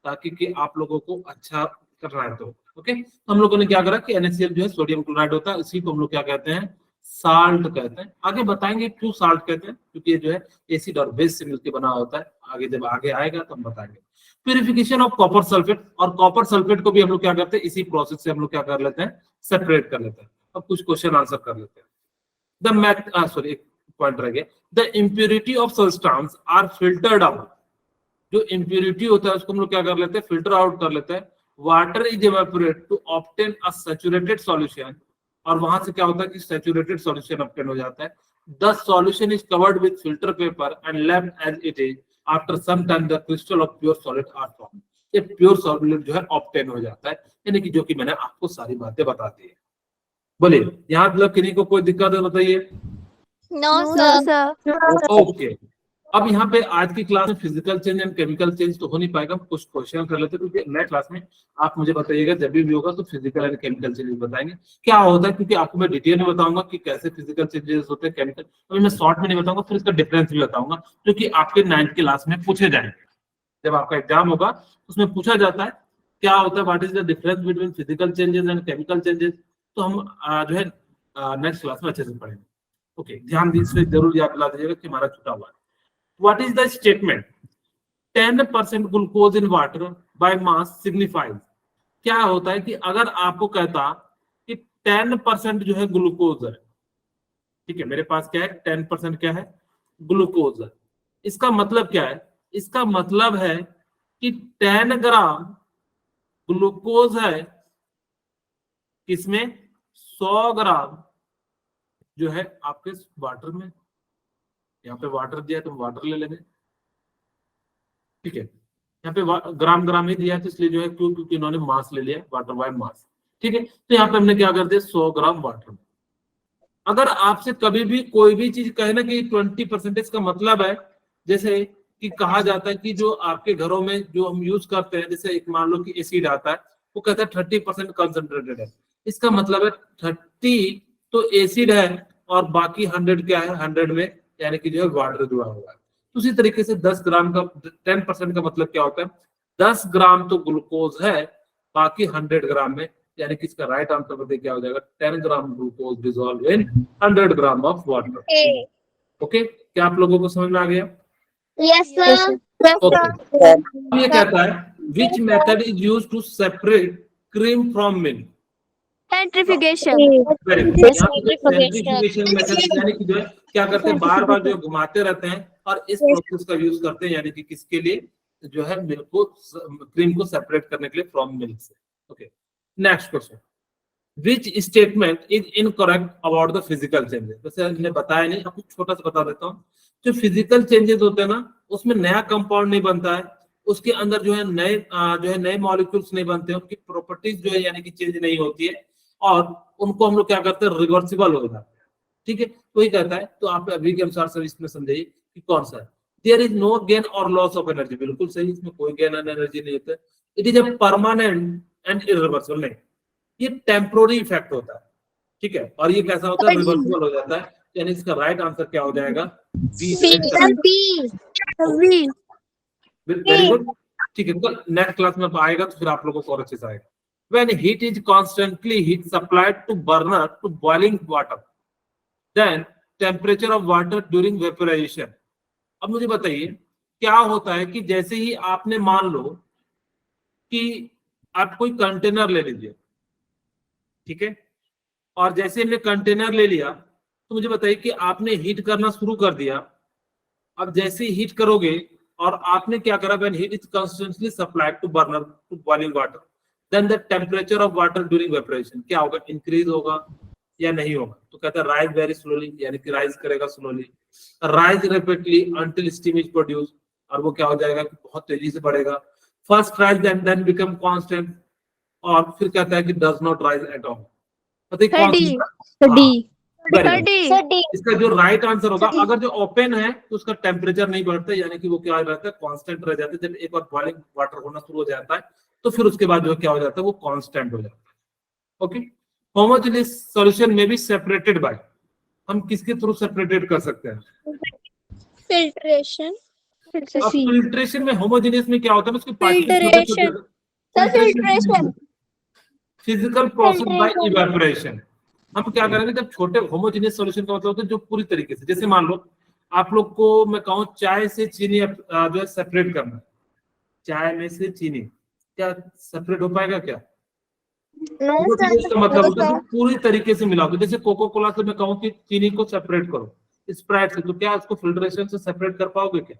ताकि कि आप लोगों को अच्छा करना है। तो ओके, तो हम लोगों ने क्या करा कि NaCl जो है सोडियम क्लोराइड होता है, इसी को हम लोग क्या कहते हैं, साल्ट कहते हैं। आगे बताएंगे क्यों साल्ट कहते हैं, क्योंकि ये जो है एसिड और बेस से मिलकर बना होता है, आगे जब आगे आएगा तो हम बताएंगे। प्यूरिफिकेशन ऑफ कॉपर सल्फेट, और कॉपर सल्फेट को भी हम लोग क्या करते हैं, इसी प्रोसेस से हम लोग क्या कर लेते हैं, सेपरेट कर लेते हैं। अब कुछ क्वेश्चन आंसर कर लेते हैं। द मैथ सॉरी एक पॉइंट रह गया, the impurity of substance are filtered out. जो इम्प्योरिटी होता है उसको हम लोग क्या कर लेते हैं, फिल्टर आउट कर लेते हैं। Water is evaporate to obtain a saturated solution, और वहां से क्या होता है कि सैचुरेटेड सॉल्यूशन ऑब्टेन हो जाता है। The solution is covered with filter paper and left as it is, after some time the crystal of pure solid are form. ये प्योर सॉलिड जो है ऑब्टेन हो जाता है, यानी कि जो कि मैंने आपको सारी बातें बता दी है। बोलिए यहाँ मतलब किन्हीं को कोई दिक्कत है बताइए। No, No, sir. sir. Okay, अब यहाँ पे आज की क्लास में physical change and chemical change तो हो नहीं पाएगा, कुछ क्वेश्चन कर लेते हैं, क्योंकि नेक्स्ट क्लास में आप मुझे बताइएगा जब भी होगा तो फिजिकल एंड केमिकल चेंजेस बताएंगे क्या होता है, क्योंकि आपको मैं डिटेल में बताऊंगा कि कैसे फिजिकल चेंजेस होते हैं, केमिकल अभी मैं शॉर्ट में नहीं बताऊंगा, फिर इसका डिफरेंस भी बताऊंगा, क्योंकि आपके 9th क्लास में पूछे जाएंगे। जब आपका एग्जाम होगा उसमें पूछा जाता है क्या होता है, what is the difference between physical changes and chemical changes, तो हम जो है नेक्स्ट क्लास में अच्छे से पढ़ेंगे। ओके, ध्यान दीजिए, जरूर याद दिला दीजिएगा कि हमारा छूटा हुआ है। What is the statement 10% glucose in water by mass signifies? क्या होता है कि अगर आपको कहता कि 10% जो है ग्लूकोज है, ठीक है, मेरे पास क्या है 10% क्या है, ग्लूकोज है, इसका मतलब क्या है, इसका मतलब है कि 10 ग्राम ग्लूकोज है किसमें, 100 ग्राम जो है आपके वाटर में। यहाँ पे वाटर दिया है तो वाटर ले लेंगे, ठीक है, यहाँ पे ग्राम ग्राम ही दिया है तो इसलिए जो है क्योंकि इन्होंने मास ले लिया, वाटर बाय मास, ठीक है। तो यहाँ पे हमने क्या कर दिया, 100 ग्राम वाटर। अगर आपसे कभी भी कोई भी चीज कहे ना कि 20% का मतलब है, जैसे कि कहा जाता है कि जो आपके घरों में जो हम यूज करते हैं, जैसे एक मान लो कि एसिड आता है, वो कहता है 30% कंसंट्रेटेड है, इसका मतलब है 30 तो एसिड है और बाकी 100 क्या है, 100 में यानी कि जो है वाटर जुड़ा हुआ है। उसी तरीके से 10 ग्राम का 10% का मतलब क्या होता है, 10 ग्राम तो ग्लूकोज है, बाकी 100 ग्राम में, यानी कि इसका राइट आंसर बताइए क्या हो जाएगा, 10 gram glucose dissolve in 100 gram of water. Okay. Okay, क्या आप लोगों को समझ में आ गया? Yes, sir. ओके, अब ये कहता है which method is used to separate cream from milk. Centrifugation. Very good, Yes, यहाँ पे centrifugation. सेंट्रीफ्यूगेशन मेथड यानी कि जो है क्या करते हैं, बार बार जो घुमाते रहते हैं और इस प्रोसेस का यूज करते हैं, यानी कि किसके लिए, जो है मिल्क को, क्रीम को सेपरेट करने के लिए फ्रॉम मिल्क से। Okay, next question, which statement is incorrect about the physical changes. वैसे हमने बताया नहीं, आपको छोटा सा बता देता हूँ। जो फिजिकल चेंजेस होते हैं ना, उसमें नया कंपाउंड नहीं बनता है, उसके अंदर जो है नए मॉलिक्यूल्स नहीं बनते, उनकी प्रॉपर्टीज जो है यानी कि चेंज नहीं होती है, और उनको हम लोग क्या करते हैं, रिवर्सिबल हो जाते हैं, ठीक है। तो ही कहता है, तो आप अभी के अनुसार सब इसमें समझाइए कि कौन सा है। देयर इज नो गेन और लॉस ऑफ एनर्जी, बिल्कुल सही, इसमें कोई गेन एंड एनर्जी नहीं होता है। It is a permanent and irreversible, नहीं, ये टेम्पोररी इफेक्ट होता है, ठीक है, और ये कैसा होता है, रिवर्सिबल हो जाता है, यानी इसका राइट आंसर क्या हो जाएगा, बी। V. वेरी गुड, ठीक है, नेक्स्ट क्लास में आएगा तो फिर आप लोगों को और अच्छे से आएगा। When heat is constantly heat supplied to burner to boiling water, then temperature of water during vaporization। अब मुझे बताइए क्या होता है कि जैसे ही आपने मान लो कि आप कोई कंटेनर ले लीजिए, ठीक है, और जैसे हमने कंटेनर ले लिया तो मुझे बताइए कि आपने हीट करना शुरू कर दिया। अब जैसे ही हीट करोगे और आपने क्या करा, when heat is constantly supplied to burner to boiling water, then the temperature of water during vaporization क्या होगा, इंक्रीज होगा या नहीं होगा, तो कहता है राइज वेरी स्लोली, यानी कि राइज करेगा slowly, rise rapidly until steam is produce, और वो क्या हो जाएगा कि बहुत तेजी से बढ़ेगा, first rise then become constant, और फिर कहता है कि does not rise at all. बताइए कौन D. सा? D. Very good. D. Sir, D. इसका जो राइट आंसर होगा, अगर जो ओपन है तो उसका टेम्परेचर नहीं बढ़ता, यानी कि वो क्या रहता है, कांस्टेंट रह जाता है। जब एक बार बॉइलिंग वाटर होना शुरू हो जाता है तो फिर उसके बाद जो क्या हो जाता है, वो कांस्टेंट हो जाता है। ओके, होमोजेनियस सॉल्यूशन में बी सेपरेटेड बाय, हम किसके थ्रू सेपरेटेड कर सकते हैं, Filtration. अब फिल्ट्रेशन में होमोजेनियस में क्या होता है, उसके Filtration. Sir, filtration. Physical process by evaporation. हम क्या करेंगे, जब छोटे होमोजेनियस सॉल्यूशन का मतलब होता है जो पूरी तरीके से, जैसे मान लो आप लोग को मैं कहूं चाय से चीनी जो है सेपरेट करना है, चाय में से चीनी क्या सेपरेट हो पाएगा क्या? No, इसका मतलब होता है कि पूरी तरीके से मिलाओगे। जैसे कोको कोला से मैं कहूँ कि चीनी को सेपरेट करो, स्प्राइट से, तो क्या उसको फिल्ट्रेशन से सेपरेट कर पाओगे क्या?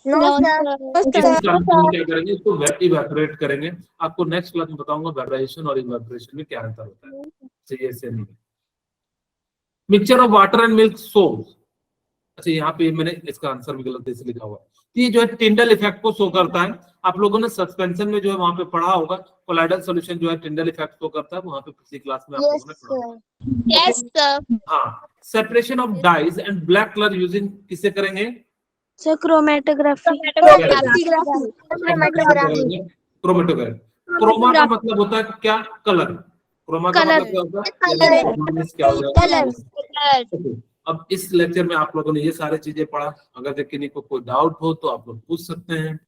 No, sir. इस कारण से हम क्या करेंगे, इसको इवेपोरेट करेंगे। आपको नेक्स्ट क्लास में बताऊंगा वेपराइजेशन और इवेपोरेशन में क्या अंतर होता है। चाहिए से नहीं। Mixture of water and milk sols. अच्छा, यहाँ पे मैंने इसका आंसर भी गलत से लिखा हुआ है। ये जो है टिंडल इफेक्ट को शो करता है। आप लोगों ने सस्पेंशन में जो है वहां पे पढ़ा होगा, कोलाइडल सॉल्यूशन जो है टिंडल इफेक्ट शो करता है, वहां पे पिछली क्लास में आप लोगों ने पढ़ा। Yes, sir. हाँ, separation of dyes and black colour using किसे करेंगे? So chromatography. क्रोमेटोग्राफी। क्रोमा का मतलब होता है क्या? कलर। क्रोमा का Color. मतलब क्या होता है? Color. क्या होता है? Color. अब इस लेक्चर में आप लोगों ने ये सारी चीजें पढ़ा। अगर किसी को कोई डाउट हो तो आप लोग पूछ सकते हैं।